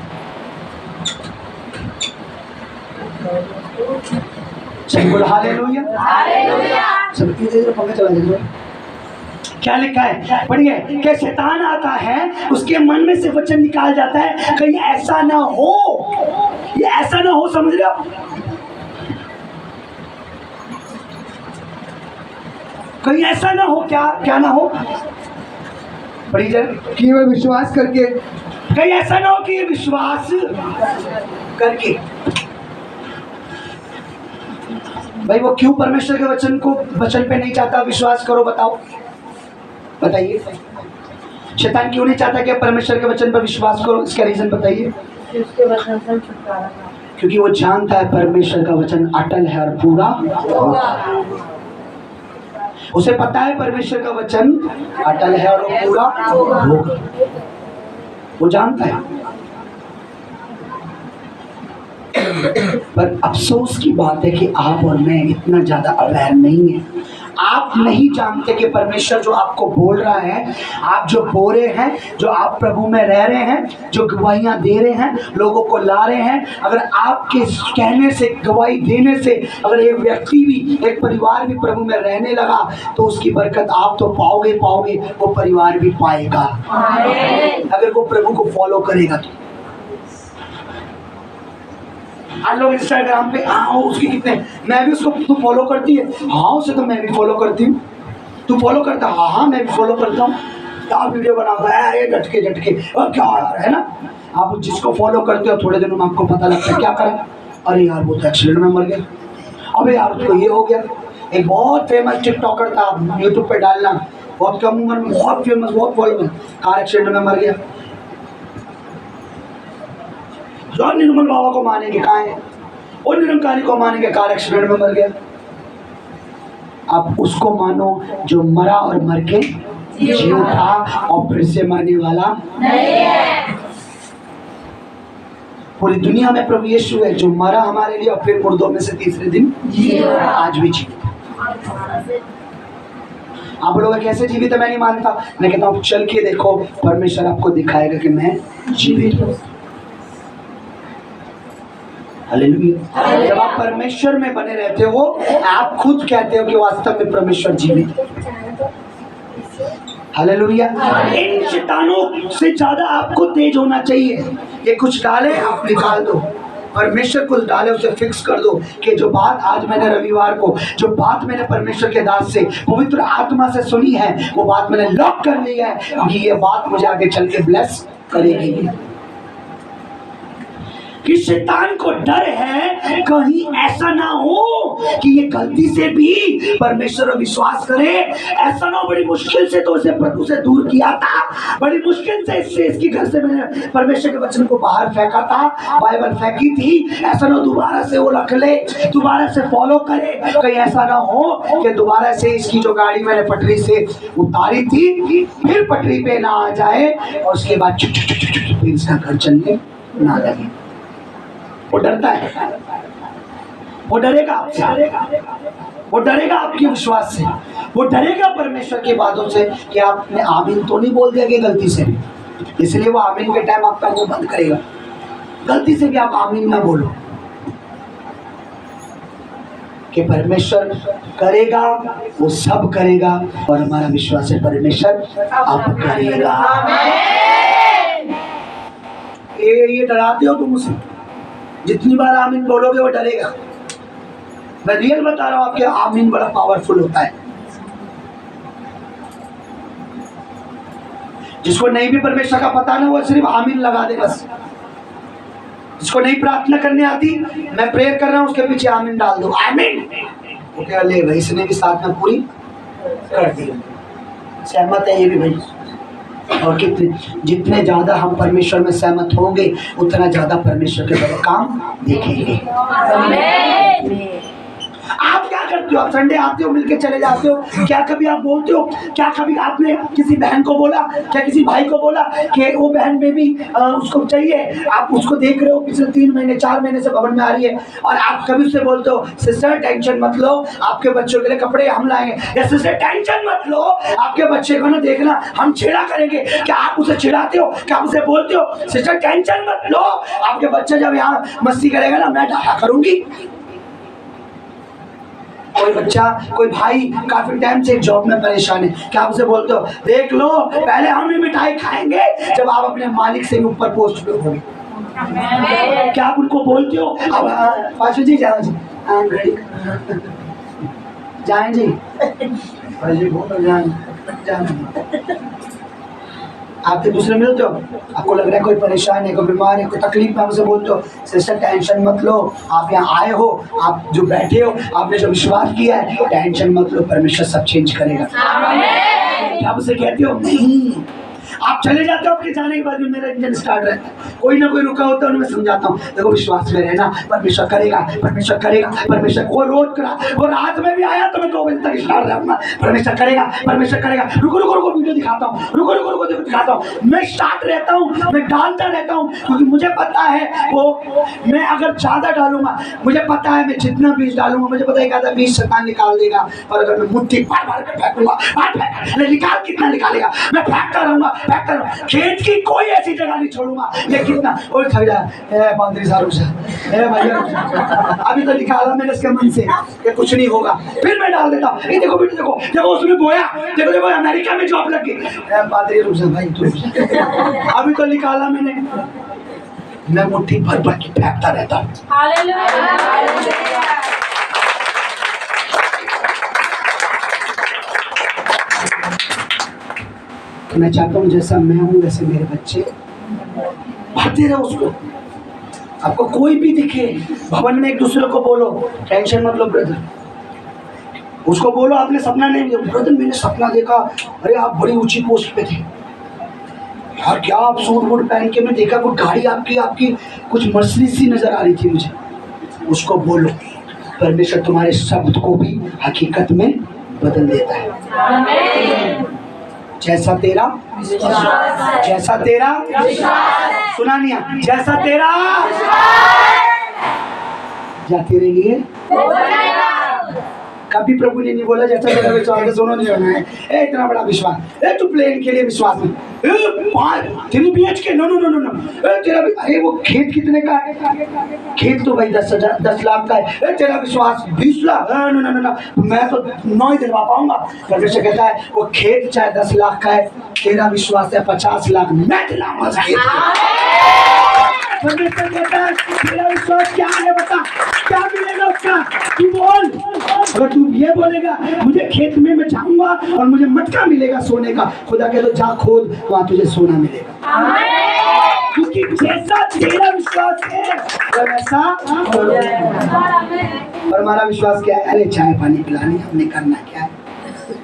Hallelujah, hallelujah. सब इधर पंखा चला दे। क्या लिखा है पढ़िए, कि शैतान आता है, उसके मन में से वचन निकाल जाता है, कहीं ऐसा ना हो, ये ऐसा ना हो, समझ रहे हो? कहीं ऐसा ना हो, क्या ना हो, पढ़िए कि वह विश्वास करके, कहीं ऐसा ना हो कि ये विश्वास करके। भाई वो क्यों परमेश्वर के वचन पे नहीं चाहता विश्वास करो, बताओ? बताइए, शैतान क्यों नहीं चाहता कि आप परमेश्वर के वचन पर विश्वास करो? इसका रीजन बताइए। उसके वचन से छुटकारा पाओ। क्योंकि वो जानता है परमेश्वर का वचन अटल है और पूरा होगा। उसे पता है परमेश्वर का वचन अटल है और वो पूरा होगा, वो जानता है। पर अफसोस की बात है कि आप और मैं इतना ज्यादा अवेयर नहीं है। आप नहीं जानते कि परमेश्वर जो आपको बोल रहा है, आप जो बोल रहे हैं, जो आप प्रभु में रह रहे हैं, जो गवाहियां दे रहे हैं, लोगों को ला रहे हैं, अगर आपके कहने से, गवाही देने से अगर एक व्यक्ति भी, एक परिवार भी प्रभु में रहने लगा तो उसकी बरकत आप तो पाओगे, वो परिवार भी पाएगा अगर वो प्रभु को फॉलो करेगा तो। आज लोग इंस्टाग्राम पे उसके कितने, मैं भी उसको, तू फॉलो करती है? हाँ, उसे तो मैं भी फॉलो करती हूँ। तू फॉलो करता? हाँ, मैं भी फॉलो करता हूँ। क्या वीडियो बनाता है, अरे झटके और क्या यार, है ना। आप जिसको फॉलो करते हो थोड़े दिनों में आपको पता लगता है क्या करा, अरे यार वो तो एक्सीडेंट में मर गया, अबे यार उसको ये हो गया। एक बहुत फेमस टिकटॉकर था, यूट्यूब पे डालना, बहुत कम उम्र में बहुत फेमस, बहुत फॉलोवर, कार एक्सीडेंट में मर गया। जो निर्मल बाबा को मानेंगे कहाँ है, और निरंकारी को मानेंगे, कार एक्सीडेंट में मर गया। आप उसको मानो जो मरा और मर के जी उठा और फिर से मरने वाला नहीं है। पूरी दुनिया में प्रभु यीशु है जो मरा हमारे लिए और फिर मुर्दों में से तीसरे दिन आज भी जीवित। आप लोग कैसे जीवित है मैं नहीं मानता, मैं कहता हूँ चल के देखो, परमेश्वर आपको दिखाएगा कि मैं जीवित हूँ। हालेलुया। जब आप परमेश्वर में बने रहते हो, आप खुद कहते हो कि वास्तव में परमेश्वर जीवित है। हालेलुया। इन शैतानों से ज्यादा आपको तेज होना चाहिए। ये कुछ डाले आप निकाल दो, परमेश्वर कुछ डाले उसे फिक्स कर दो कि जो बात आज मैंने रविवार को, जो बात मैंने परमेश्वर के दास से, पवित्र आत्मा से सुनी है, वो बात मैंने लॉक कर ली है क्योंकि ये बात मुझे आगे चल के ब्लेस करेगी। कि शैतान को डर है कहीं ऐसा ना हो कि ये गलती से भी परमेश्वर पर विश्वास करे। ऐसा ना हो, बड़ी मुश्किल से तो उसे प्रभु से दूर किया था, बड़ी मुश्किल से इससे, इसके घर से मैंने परमेश्वर के वचन को बाहर फेंका था, बाइबल फेंकी थी। ऐसा ना हो दोबारा से वो रख ले, दोबारा से फॉलो करे। कहीं ऐसा ना हो कि दोबारा से इसकी जो गाड़ी मैंने पटरी से उतारी थी फिर पटरी पे ना आ जाए और उसके बाद फिर इसका घर चलने ना लगे। वो डरता है, वो डरेगा आपसे, वो डरेगा आपके विश्वास से, वो डरेगा परमेश्वर की बातों से कि आपने आमीन तो नहीं बोल दिया कि गलती से भी, इसलिए वो आमीन के टाइम आपका मुंह बंद करेगा। गलती से भी आप आमीन ना बोलो कि परमेश्वर करेगा, वो सब करेगा और हमारा विश्वास है परमेश्वर अब करेगा। ये डराते हो तुम उसे, जितनी बार आमीन बोलोगे वो डरेगा। मैं रियल बता रहा हूं, आपके आमीन बड़ा पावरफुल होता है। जिसको नहीं भी परमेश्वर का पता ना, वो सिर्फ आमीन लगा दे बस। जिसको नहीं प्रार्थना करने आती, मैं प्रेयर कर रहा हूं उसके पीछे आमीन डाल दो, आमीन। वो क्या ले भाई, इसने भी साथ में पूरी कर दी, सहमत है ये भी भाई। और जितने ज्यादा हम परमेश्वर में सहमत होंगे उतना ज्यादा परमेश्वर के बड़े काम देखेंगे। आप क्या करते हो? आप संडे आते हो, मिलके चले जाते हो, क्या कभी आप बोलते हो? क्या कभी आपने किसी बहन को बोला, क्या किसी भाई को बोला कि वो बहन में भी उसको चाहिए? आप उसको देख रहे हो पिछले 3 महीने 4 महीने से भवन में आ रही है और आप कभी उससे बोलते हो सिस्टर टेंशन मत लो, आपके बच्चों के लिए कपड़े हम लाएंगे, या सिस्टर टेंशन मत लो, आपके बच्चे को ना देखना हम छेड़ा करेंगे? क्या आप उसे छिड़ाते हो? क्या आप उसे बोलते हो सिस्टर टेंशन मत लो, आपके बच्चे जब यहाँ मस्ती करेगा ना मैं डांटा करूंगी? कोई बच्चा, कोई भाई काफी टाइम से जॉब में परेशान है, क्या आप उसे बोलते हो देख लो पहले हम भी मिठाई खाएंगे जब आप अपने मालिक से ऊपर पोस्ट पे होंगे? क्या आप उनको बोलते हो? अब पाशु जी जाओ जी, जाएं जी, आप एक दूसरे मिलते हो, आपको लग रहा है कोई परेशान है, कोई बीमार है, कोई तकलीफ में, हमसे बोलते हो सिस्टर टेंशन मत लो, आप यहाँ आए हो, आप जो बैठे हो, आपने जो विश्वास किया है, टेंशन मत लो, परमेश्वर सब चेंज करेगा। जब से कहते हो नहीं, आप चले जाते हो, आपके जाने के बाद भी मेरा इंजन स्टार्ट रहता है। कोई ना कोई रुका होता है, उन्हें मैं समझाता हूँ देखो विश्वास में रहना, परमेश्वर करेगा, परमेश्वर करेगा, परमेश्वर। वो रोज करा, वो रात में भी आया तो मैं 2 बजे तक स्टार्ट रहूंगा, परमेश्वर करेगा, परमेश्वर करेगा। रुको रुको रुको, वीडियो दिखाता हूँ, रुको रुको रुको दिखाता हूँ। मैं स्टार्ट रहता हूँ, मैं डालता रहता हूँ, क्योंकि मुझे पता है वो मैं अगर ज्यादा डालूंगा, मुझे पता है मैं जितना बीज डालूंगा, मुझे पता है कि आधा बीज शैतान निकाल देगा। और अगर मैं मुट्ठी बार बार फेंकूंगा, निकाल कितना निकालेगा, मैं फेंकता रहूंगा, फेंकता रहूंगा। खेत की कोई ऐसी जगह नहीं छोड़ूंगा ये कितना और थक जाए पादरी साहब से, भैया अभी तो निकाला मैंने इसके मन से कि कुछ नहीं होगा, फिर मैं डाल देता हूँ। ये देखो बेटे, देखो देखो उसने बोया, देखो देखो अमेरिका में जॉब लग गई। पादरी रुक जा भाई तू, अभी तो निकाला मैंने। मैं मुट्ठी भर भर के फेंकता रहता हूँ। मैं चाहता हूँ जैसा मैं हूँ वैसे मेरे बच्चे भरते रहो उसको। आपको कोई भी दिखे भवन में, एक दूसरे को बोलो टेंशन मत लो ब्रदर, उसको बोलो आपने सपना नहीं देखा, ब्रदर मैंने सपना देखा, अरे आप बड़ी ऊंची पोस्ट पे थे यार, क्या आप सूट वूट पहन के, मैं देखा कोई गाड़ी आपकी कुछ मर्सिडीज सी नजर आ रही थी मुझे। उसको बोलो परमेश्वर तुम्हारे शब्द को भी हकीकत में बदल देता है। जैसा तेरा जैसा तेरा सुना नहीं, जैसा तेरा जा तेरे लिए कभी प्रभु ने नहीं बोला जैसा तेरा विश्वास। सुनो नहीं होना है, ए इतना बड़ा विश्वास, ए तू प्लेन के लिए विश्वास नहीं, 3 BHK no no no no no, ए तेरा, अरे वो खेत कितने का है, खेत तो भाई 10 लाख का है, ए तेरा विश्वास 20 lakh, no no no no, मैं तो 9 ही दिलवा पाऊंगा। परमेश्वर कहता है वो खेत चाहे 10 लाख का है, तेरा विश्वास है 50 लाख मैं दिलाऊंगा खेत। परमेश्वर कहता है तेरा विश्वास क्या है, बता क्या मिलेगा उसका, तू बोल। अगर तू ये बोलेगा मुझे खेत में मैं जाऊंगा और मुझे मटका मिलेगा सोने का, खुदा कह दो जा खोद, वहां तुझे सोना मिलेगा, क्योंकि जैसा तेरा विश्वास है वैसा। और हमारा विश्वास क्या है, अरे चाय पानी पिलानी, हमने करना क्या है,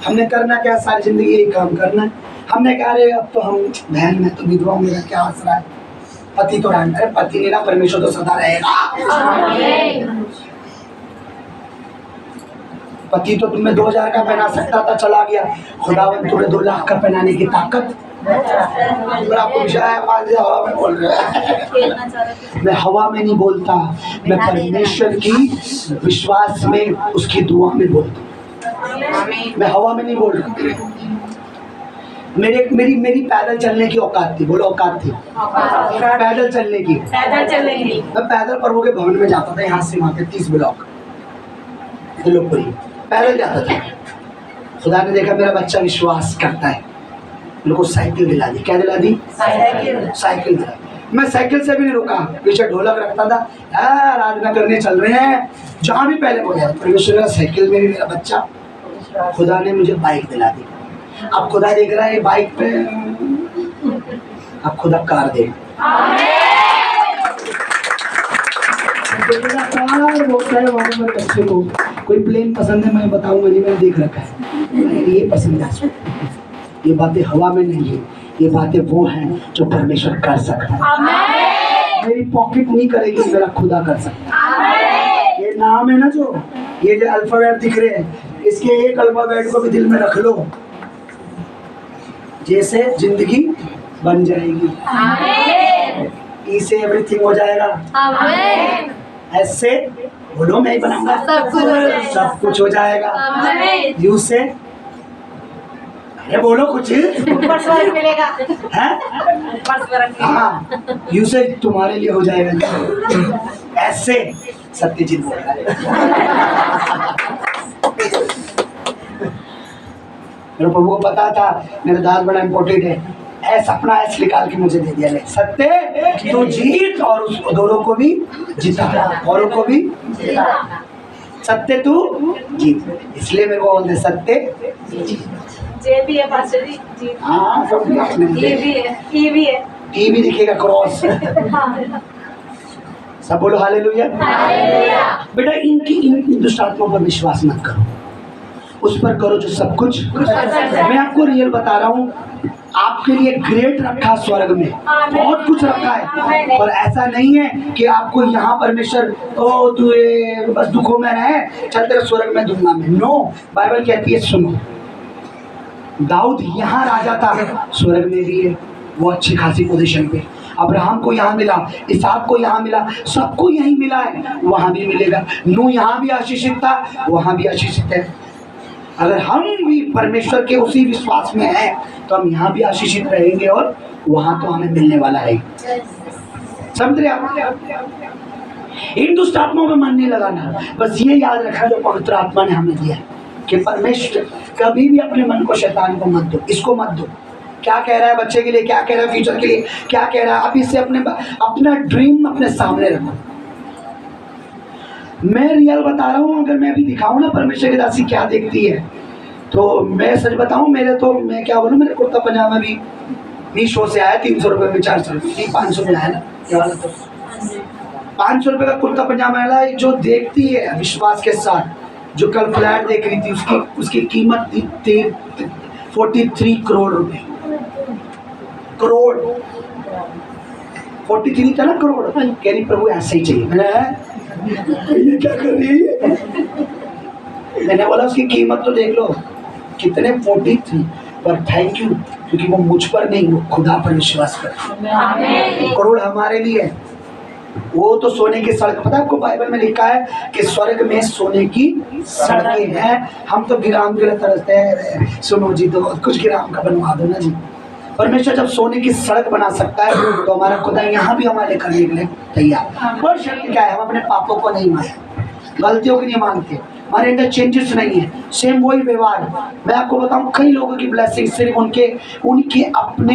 हमने करना क्या, सारी जिंदगी यही काम करना है। हमने कहा अरे अब तो हम बहन में तो विधवा, मेरा क्या आसरा है, पति तो रहना, अरे पति नहीं ना, परमेश्वर तो सदा रहेगा। पति तो तुम्हें 2000 का पहना सकता था, चला गया, खुदावन तुम्हें 2 लाख का पहनाने की ताकत। आपको हवा में बोल रहा मैं हवा में नहीं बोलता, मैं परमेश्वर की विश्वास में, उसकी दुआ में बोलता। मैं हवा में नहीं बोल रहा। मेरी पैदल चलने की औकात थी, बोलो औकात थी, पैदल चलने की। मैं पैदल प्रभु के भवन में जाता था, यहाँ से वहाँ पे 30 ब्लॉक लोकपुरी पैदल जाता था। खुदा ने देखा मेरा बच्चा विश्वास करता है, मेरे को साइकिल दिला दी। क्या दिला दी? साइकिल दिला। मैं साइकिल से भी नहीं रुका, पीछे ढोलक रखता था, आराधना करने चल रहे हैं, जहाँ भी पहले हो गया। परमेश्वर साइकिल में भी मेरा बच्चा, खुदा ने मुझे बाइक दिला दी। अब खुदा देख रहा है बाइक पे, अब खुदा कार दे। कार होता है वहाँ पर बच्चे को, कोई प्लेन पसंद है मैं बताऊंगा नहीं, मैंने देख रखा है, ये पसंद है। ये बातें हवा में नहीं है, ये बातें वो हैं जो परमेश्वर कर सकता है। मेरी पॉकेट नहीं करेगी, मेरा खुदा कर सकता है। ये नाम है ना जो ये जो अल्फाबेट दिख रहे हैं, इसके एक अल्फाबेट को भी दिल में रख लो, जैसे जिंदगी बन जाएगी। ई से एवरीथिंग हो जाएगा, ऐसे बोलो मैं ही बनाऊंगा, सब कुछ हो जाएगा। यू से, अरे बोलो कुछ मिलेगा, हाँ यू से तुम्हारे लिए हो जाएगा। ऐसे सत्यजीत बोल रहा है। मेरे प्रभु को पता था मेरा दाल बड़ा इम्पोर्टेंट है, ऐसा अपना ऐसे निकाल के मुझे दे दिया, ले सत्य तू जीत और उस दोनों को भी जीता, औरों को भी सत्य तू जीत। इसलिए मेरे को बोलते सत्य जे भी है पास्टर जी, हाँ सब ई भी है, टी भी दिखेगा क्रॉस। सब बोलो हालेलुया। बेटा इन दुष्ट आत्माओं पर विश्वास मत करो, उस पर करो जो सब कुछ। मैं आपको रियल बता रहा हूँ, आपके लिए ग्रेट रखा स्वर्ग में, बहुत कुछ रखा है, पर ऐसा नहीं है कि आपको यहाँ परमेश्वर ओ तू बस दुखों में रहे, चल तेरे स्वर्ग में दूंगा मैं। नो, बाइबल कहती है सुनो, दाऊद यहाँ राजा था, स्वर्ग में भी है वो अच्छी खासी पोजीशन पे। अब्राहम को यहाँ मिला, इसहाक को यहाँ मिला, सबको यहीं मिला है, वहाँ भी मिलेगा। नूह यहाँ भी आशीषित था, वहाँ भी आशीषित है। अगर हम भी परमेश्वर के उसी विश्वास में हैं तो हम यहाँ भी आशीषित रहेंगे और वहाँ तो हमें मिलने वाला है। समझ रहे आप? इन दुष्ट आत्माओं में मन नहीं लगाना, बस ये याद रखना जो पवित्र आत्मा ने हमें दिया कि परमेश्वर कभी भी अपने मन को शैतान को मत दो, इसको मत दो। क्या कह रहा है बच्चे के लिए, क्या कह रहा है फ्यूचर के लिए, क्या कह रहा है, आप इससे अपना ड्रीम अपने सामने रखो। मैं रियल बता रहा हूँ, अगर मैं भी दिखाऊँ ना परमेश्वर की दासी क्या देखती है, तो मैं सच बताऊँ, मैं क्या बोलूँ, मेरे कुर्ता पजामा भी मीशो से आया 300 रुपये में, 400 रुपये 500 में आया ना, क्या वाला, तो 500 रुपये का कुर्ता पजामा वाला जो देखती है विश्वास के साथ, जो कल फ्लैट देख रही थी, उसकी कीमत थी 43 करोड़ रुपए। करोड़ 43 था ना, करोड़। कह रही प्रभु ऐसे ही चाहिए। मैंने ये क्या कर रही है? मैंने बोला उसकी कीमत तो देख लो कितने, 43, पर थैंक यू, क्योंकि वो मुझ पर नहीं, वो खुदा पर विश्वास कर। करोड़ हमारे लिए, वो तो सोने की सड़क, पता है आपको बाइबल में लिखा है कि स्वर्ग में सोने की सड़कें हैं। हम तो गिराम के लिए तरसते हैं, सुनो जी तो कुछ गिराम का बनवा दो ना जी। परमेश्वर जब सोने की सड़क बना सकता है तो हमारा खुदा यहाँ भी हमारे करने के लिए तैयार। पर शर्त क्या है, हम अपने पापों को नहीं मानते, गलतियों की नहीं मानते, हमारे अंदर चेंजेस नहीं है, सेम वही व्यवहार। मैं आपको बताऊं, कई लोगों की ब्लेसिंग सिर्फ उनके अपने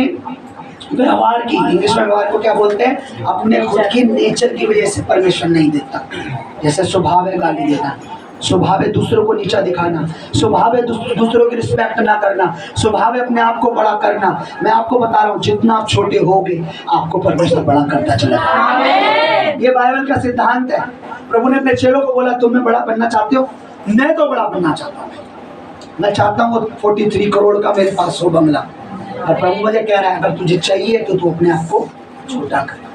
व्यवहार की, इंग्लिश में व्यवहार को क्या बोलते हैं, अपने खुद के नेचर की वजह से परमेश्वर नहीं देता। जैसे स्वभाव है गाली देना, स्वभाव है दूसरों को नीचा दिखाना, स्वभाव है दूसरों की रिस्पेक्ट ना करना, स्वभाव है अपने आप को बड़ा करना। मैं आपको बता रहा हूँ, जितना आप छोटे होगे आपको परमेश्वर बड़ा करता चला जाएगा। ये बाइबल का सिद्धांत है। प्रभु ने अपने चेलों को बोला, तुम्हें बड़ा बनना चाहते हो? मैं तो बड़ा बनना चाहता हूँ, मैं चाहता हूँ 43 करोड़ का मेरे पास हो बंगला। और प्रभु मुझे कह रहा है, अगर तुझे चाहिए तो तू अपने आप को छोटा कर।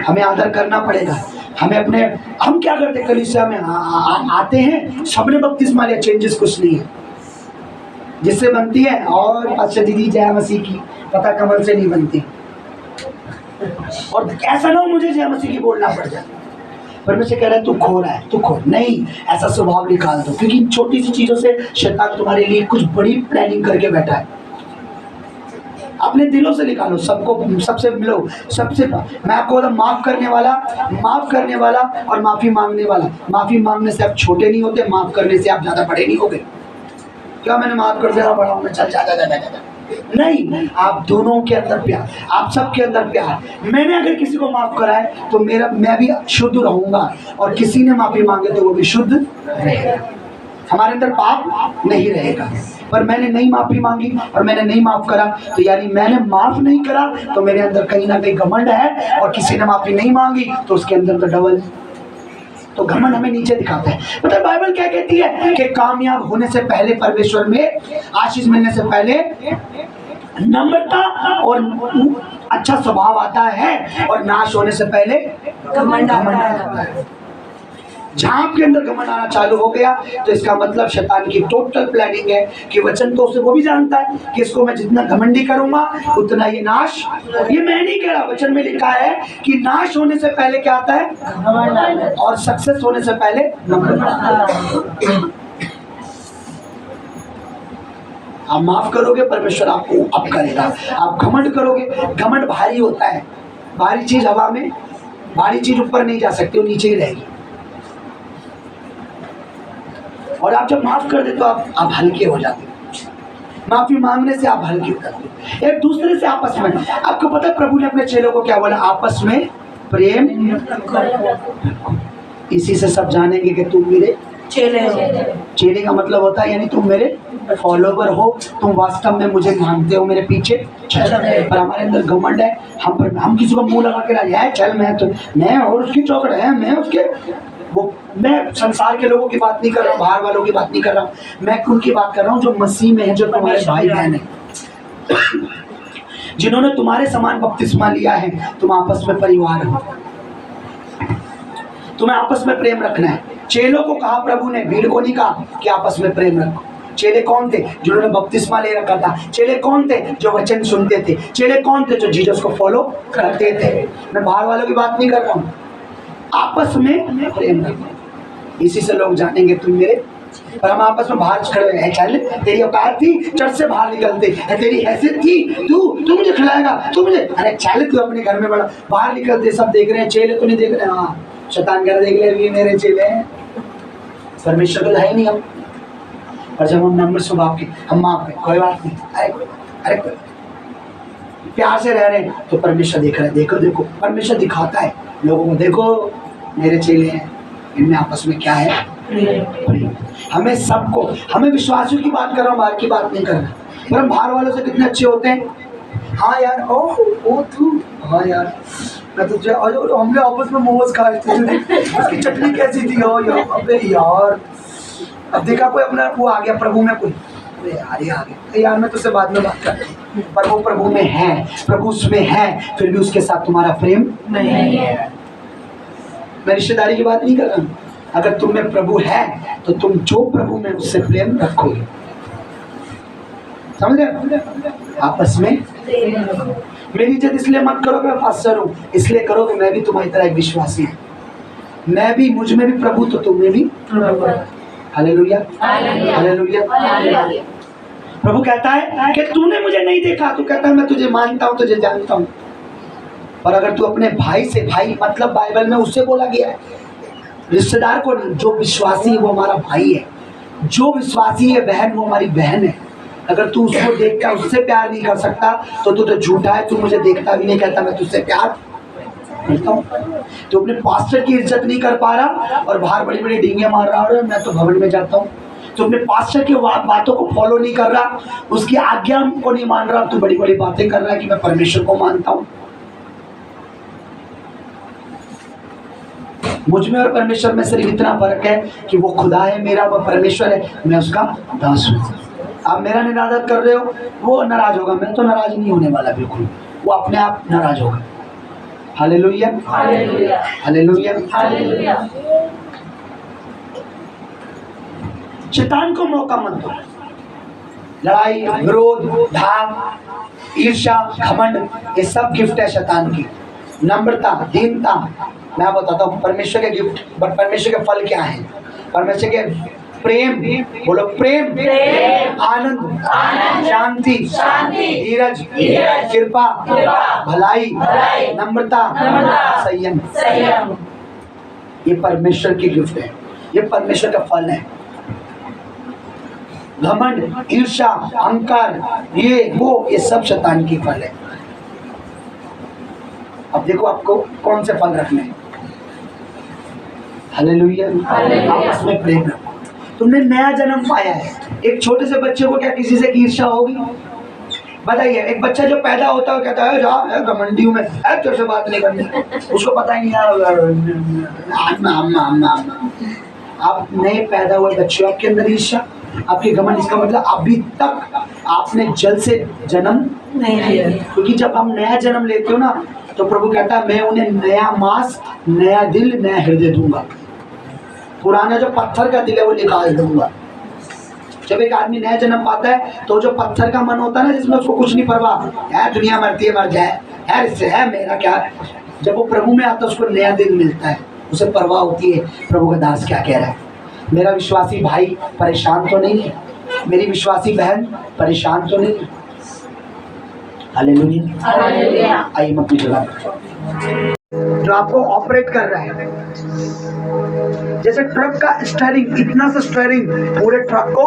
हमें आदर करना पड़ेगा। हम क्या करते, कलीसिया में आते हैं, सबने बपतिस्मा लिया, चेंजेस कुछ नहीं है। जिससे बनती है, और अच्छा दीदी जय मसीह की, पता कमल से नहीं बनती। और ऐसा ना हो मुझे जय मसीह की बोलना पड़ जाए। परमेश्वर कह रहा है तू खो रहा है, तू खो नहीं, ऐसा स्वभाव निकाल दो, क्योंकि इन छोटी सी चीजों से शैतान तुम्हारे लिए कुछ बड़ी प्लानिंग करके बैठा है। अपने दिलों से निकालो, सबको, सबसे मिलो, सबसे। मैं आपको बोला, माफ करने वाला और माफी मांगने वाला। माफी मांगने से आप छोटे नहीं होते, माफ करने से आप ज्यादा बड़े नहीं हो गए। क्या मैंने माफ कर दिया, बड़ा हूं मैं, चल जा नहीं, आप दोनों के अंदर प्यार, आप सबके अंदर प्यार। मैंने अगर किसी को माफ करा है तो मैं भी शुद्ध रहूंगा, और किसी ने माफी मांगे तो वो भी शुद्ध रहेगा। हमारे अंदर पाप नहीं रहेगा। पर मैंने नहीं माफी मांगी और मैंने नहीं माफ करा, तो यानी मैंने माफ नहीं करा, तो मेरे अंदर कहीं ना कहीं घमंड है, और किसी ने माफी नहीं मांगी तो उसके अंदर तो डबल। तो घमंड हमें नीचे दिखाता है। मतलब बाइबल क्या कहती है कि कामयाब होने से पहले, परमेश्वर में आशीष मिलने से पहले नम्रता और अच्छा स्वभाव आता है, और नाश होने से पहले घमंड आता है। जहां आपके अंदर घमंड आना चालू हो गया तो इसका मतलब शैतान की टोटल प्लानिंग है कि वचन तो उसे वो भी जानता है कि इसको मैं जितना घमंडी करूंगा उतना ये नाश। ये मैं नहीं कह रहा, वचन में लिखा है कि नाश होने से पहले क्या आता है, और सक्सेस होने से पहले आप माफ करोगे, परमेश्वर आपको अप करेगा। आप घमंड करोगे, घमंड भारी होता है, भारी चीज हवा में, भारी चीज ऊपर नहीं जा सकती, वो नीचे ही रहेगी। और आप जब माफ कर देते हो आप हल्के हो जाते हो। माफी मांगने से आप हल्के हो जाते हो। एक दूसरे से आपस में, आपको पता है प्रभु ने अपने चेलों को क्या बोला, आपस में प्रेम, इसी से सब जानेंगे कि तुम मेरे चेले हो। चेले का मतलब होता है यानी तुम मेरे फॉलोवर हो, तुम वास्तव में मुझे मानते हो, मेरे पीछे चल। पर हमारे अंदर घमंड है, हम किसी को मुंह लगा के राजी है, चल मैं और उसकी चौकड़ है, मैं उसके, वो मैं संसार के लोगों की बात नहीं कर रहा हूँ, बाहर वालों की बात नहीं कर रहा हूँ, मैं उनकी बात कर रहा हूँ जो मसीह में है, जो तुम्हारे भाई बहन है, जिन्होंने तुम्हारे समान बपतिस्मा लिया है। तुम आपस में परिवार हो, तुम्हें आपस में प्रेम रखना है। चेलों को कहा प्रभु ने, भीड़ को नहीं कहा कि आपस में प्रेम रखो। चेले कौन थे? जिन्होंने बपतिस्मा ले रखा था। चेले कौन थे? जो वचन सुनते थे। चेले कौन थे? जो जीसस को फॉलो करते थे। मैं बाहर वालों की बात नहीं कर रहा हूँ, आपस में प्रेम रखो। इसी से लोग जानेंगे तुम मेरे। पर हम आपस में बाहर खड़े हैं, चल तेरी औकात थी चर्च से बाहर निकलते, तेरी हैसियत थी, तू मुझे खिलाएगा, तू मुझे, अरे चल तू अपने घर में बड़ा, बाहर निकलते सब देख रहे हैं, चेले तो नहीं देख रहे। हाँ, शैतान कह रहा देख ले ये मेरे चेले हैं, परमेश्वर तो है ही नहीं हम। और जब हम नम्र स्वभाव के, हम माफ है, कोई बात नहीं, अरे कोई प्यार से रह रहे हैं तो परमेश्वर देख रहा है। देखो देखो परमेश्वर दिखाता है लोगों को, देखो मेरे चेले हैं, इनमें आपस में क्या है, प्रेम। हमें सबको, हमें विश्वासियों की बात कर रहा हूँ, बाहर की बात नहीं कर रहा। पर हम बाहर वालों से कितने अच्छे होते हैं। हाँ यार, ओ तू, हाँ यार मैं तुझे, हमने आपस में मोमोज खाए थे, उसकी चटनी कैसी थी, ओ यार, अबे यार, अब देखा कोई अपना वो आ गया प्रभु में, कोई अरे यार ये आ गया यार, मैं तुझसे बाद में बात करता हूँ। पर वो प्रभु में है, प्रभु उसमें है, फिर भी उसके साथ तुम्हारा प्रेम नहीं है। मैं रिश्तेदारी की बात नहीं कर रहा हूँ। अगर तुम में प्रभु है तो तुम जो प्रभु में उससे प्रेम रखोगे। समझ रहे? आपस में मेरी इज्जत इसलिए मत करो कि मैं पास्टर हूँ, इसलिए करो कि मैं भी तुम्हारी तरह एक विश्वासी हूँ। मैं भी, मुझ में भी प्रभु तो तुम में भी। Hallelujah, hallelujah. प्रभु कहता है कि तूने मुझे नहीं देखा, तू कहता है मैं तुझे मानता हूँ, तुझे जानता हूँ। और अगर तू अपने भाई से, भाई मतलब बाइबल में उससे बोला गया है, रिश्तेदार को नहीं, जो विश्वासी है वो हमारा भाई है, जो विश्वासी है बहन वो हमारी बहन है। अगर तू उसको देखता, उससे प्यार नहीं कर सकता तो तू तो झूठा है। तू मुझे देखता भी नहीं, कहता मैं तुझसे प्यार करता हूँ। तो अपने पास्टर की इज्जत नहीं कर पा रहा और बाहर बड़ी बड़ी डींगे मार रहा है, मैं तो भवन में जाता हूँ। तो अपने पास्टर की बातों को फॉलो नहीं कर रहा, उसकी आज्ञा को नहीं मान रहा, तो बड़ी बड़ी बातें कर रहा है कि मैं परमेश्वर को मानता हूँ। मुझ में और परमेश्वर में सिर्फ इतना फर्क है कि वो खुदा है मेरा, वो परमेश्वर है, मैं उसका दास हूँ। आप मेरा निरादर कर रहे हो, वो नाराज होगा, मैं तो नाराज नहीं होने वाला बिल्कुल, वो अपने आप नाराज होगा। Hallelujah, hallelujah, hallelujah, hallelujah. शैतान को मौका मत दो। लड़ाई, विरोध, भाग, ईर्ष्या, घमंड, ये सब गिफ्ट है शैतान की। नम्रता, दीनता, मैं बताता हूँ परमेश्वर के गिफ्ट, बट परमेश्वर के फल क्या है। परमेश्वर के प्रेम, बोलो प्रेम, आनंद, शांति, धीरज, कृपा, भलाई, नम्रता, संयम, ये परमेश्वर की गिफ्ट है, ये परमेश्वर का फल है। घमंड, ईर्ष्या, अहंकार, ये वो, ये सब शैतान की फल है। अब देखो आपको कौन से फल रखने हैं। हालेलुया, आपस में प्रेम रखो। तुमने नया जन्म पाया है। एक छोटे से बच्चे को क्या किसी से ईर्ष्या होगी? बताइए, एक बच्चा जो पैदा होता है कहता है जा घमंडी में, तेरे से बात नहीं करनी, उसको पता ही नहीं आप नए पैदा हुए बच्चे, आपके अंदर ईर्ष्या, आपके घमंड, इसका मतलब अभी तक आपने जल से जन्म नहीं लिया। क्योंकि जब हम नया जन्म लेते हो ना, तो प्रभु कहता है मैं उन्हें नया मांस, नया दिल, नया हृदय दूंगा, पुराना जो पत्थर का दिल है वो निकाल दूंगा। जब एक आदमी नया जन्म पाता है तो जो पत्थर का मन होता है ना, जिसमें उसको कुछ नहीं परवाह है, दुनिया मरती है मर जाए यार, इससे है मेरा क्या, जब वो प्रभु में आता है उसको नया दिल मिलता है, उसे परवाह होती है प्रभु का दास क्या कह रहा है, मेरा विश्वासी भाई परेशान तो नहीं है, मेरी विश्वासी बहन परेशान तो नहीं है। हालेलुया। आइए मैं अपनी जगह, जो आपको ऑपरेट कर रहा है, जैसे ट्रक का स्टीयरिंग, इतना सा स्टीयरिंग पूरे ट्रक को,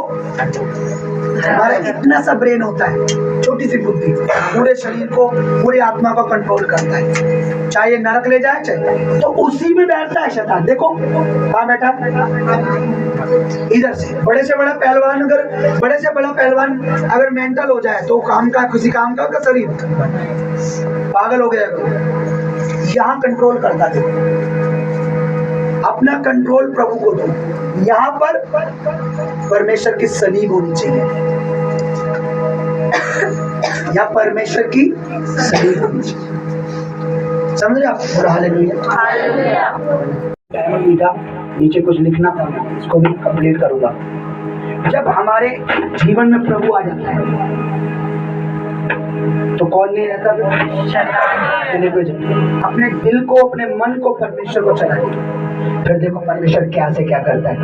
हमारा इतना सा ब्रेन होता है, छोटी सी बुद्धि पूरे शरीर को, पूरी आत्मा को कंट्रोल करता है, चाहे नरक ले जाए चाहे, तो उसी में बैठता है शैतान। देखो कहाँ बैठा, इधर से बड़ा पहलवान, अगर बड़े से बड़ा पहलवान अगर मेंटल हो जाए तो काम का, किसी काम का शरीर पागल हो गया, यहाँ कंट्रोल करता है। आप अपना कंट्रोल प्रभु को दो। यहाँ पर परमेश्वर की सलीब होनी चाहिए, या परमेश्वर की सलीब होनी चाहिए। समझ रहे आप? और हालेलुया। टाइम मीठा नीचे कुछ लिखना था, इसको भी कंप्लीट करूंगा। जब हमारे जीवन में प्रभु आ जाता है तो कौन नहीं रहता? अपने दिल को, अपने मन को परमेश्वर को चलाइए। फिर देखो परमेश्वर क्या से क्या करता है।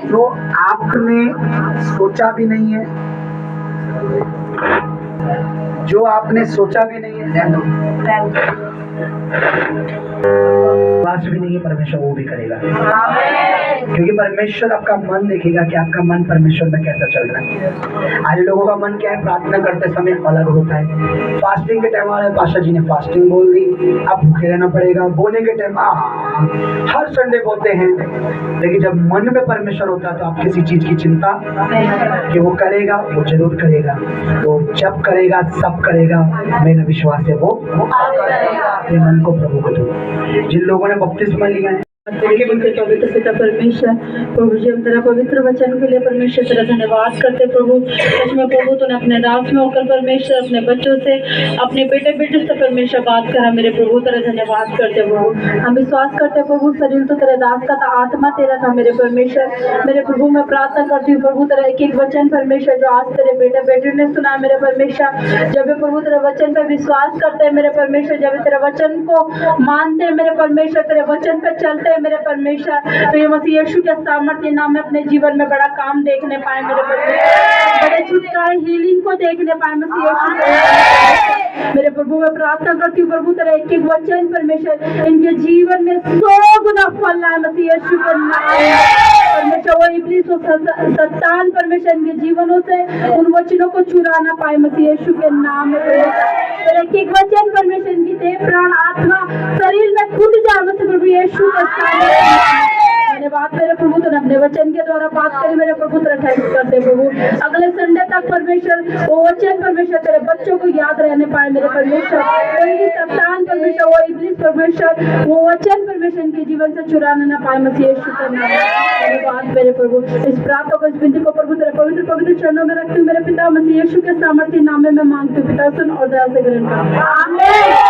जो आपने सोचा भी नहीं है, जो आपने सोचा भी नहीं है, बात भी नहीं है, परमेश्वर वो भी करेगा। क्योंकि परमेश्वर आपका मन देखेगा कि आपका मन परमेश्वर में कैसा चल रहा है। आज लोगों का मन क्या है? प्रार्थना करते समय अलग होता है। फास्टिंग के टाइम वाले पास्टर जी ने फास्टिंग बोल दी, अब भूखे रहना पड़ेगा। बोने के टाइम हर संडे बोलते हैं, लेकिन जब मन में परमेश्वर होता है तो आप किसी चीज की चिंता कि वो करेगा, वो जरूर करेगा। वो जब करेगा सब करेगा, मेरा विश्वास है वो अपने मन को प्रभु को दो। जिन लोगों ने बपतिस्मा लिया है, पवित्र पिता परमेश्वर, प्रभु जी हम तेरा पवित्र वचन के लिए परमेश्वर तेरा धन्यवाद करते प्रभु। उसमें प्रभु तूने अपने दास में होकर परमेश्वर अपने बच्चों से, अपने बेटे बेटे से परमेश्वर बात करा मेरे प्रभु, तेरा धन्यवाद करते प्रभु। हम विश्वास करते प्रभु, शरीर तो तेरे दास का था, आत्मा तेरा था मेरे परमेश्वर। मेरे प्रभु मैं प्रार्थना करती हूँ प्रभु, तेरा एक एक वचन परमेश्वर जो आज तेरे बेटे बेटे ने सुना मेरे परमेश्वर, जब वे प्रभु तेरे वचन पर विश्वास करते हैं मेरे परमेश्वर, जब वे तेरे वचन को मानते हैं मेरे परमेश्वर, तेरे वचन पर चलते हैं मेरे परमेश्वर, तो ये मसीह यीशु के सामर्थ्य नाम में अपने जीवन में बड़ा काम देखने पाए मेरे परमेश्वर, बड़े छुटकारे हीलिंग को देखने पाए मसीह यीशु। मेरे प्रभु मैं प्रार्थना करती हूँ प्रभु, तेरा एक एक वचन परमेश्वर इनके जीवन में 100 गुना फल लाए मसीह यीशु के नाम में परमेश्वर। वो इब्लीस वो शैतान परमेश्वर इनके जीवनों से उन वचनों को चुरा ना पाए मसीह यीशु के नाम में परमेश्वर। एक एक वचन परमेश्वर इनकी देह प्राण आत्मा शरीर में खुद जाए मसीह प्रभु यीशु के धन्यवाद मेरे प्रभु, तो अपने वचन के द्वारा बात करें मेरे प्रभु, तेरा थैंक्स करते प्रभु। अगले संडे तक परमेश्वर वो वचन परमेश्वर तेरे बच्चों को याद रहने पाए मेरे परमेश्वर। कोई भी शैतान परमेश्वर, वो इब्लीस परमेश्वर, वो वचन परमेश्वर इनके जीवन से चुराने ना पाए मसीह यीशु के नाम में। धन्यवाद मेरे प्रभु। इस प्रार्थना को, इस विनती को प्रभु तेरे पवित्र पवित्र चरणों में रखती हूँ मेरे पिता, मसीह यीशु के सामर्थ्य नाम में मैं मांगती हूँ पिता, सुन और दया से ग्रहण कर। आमीन।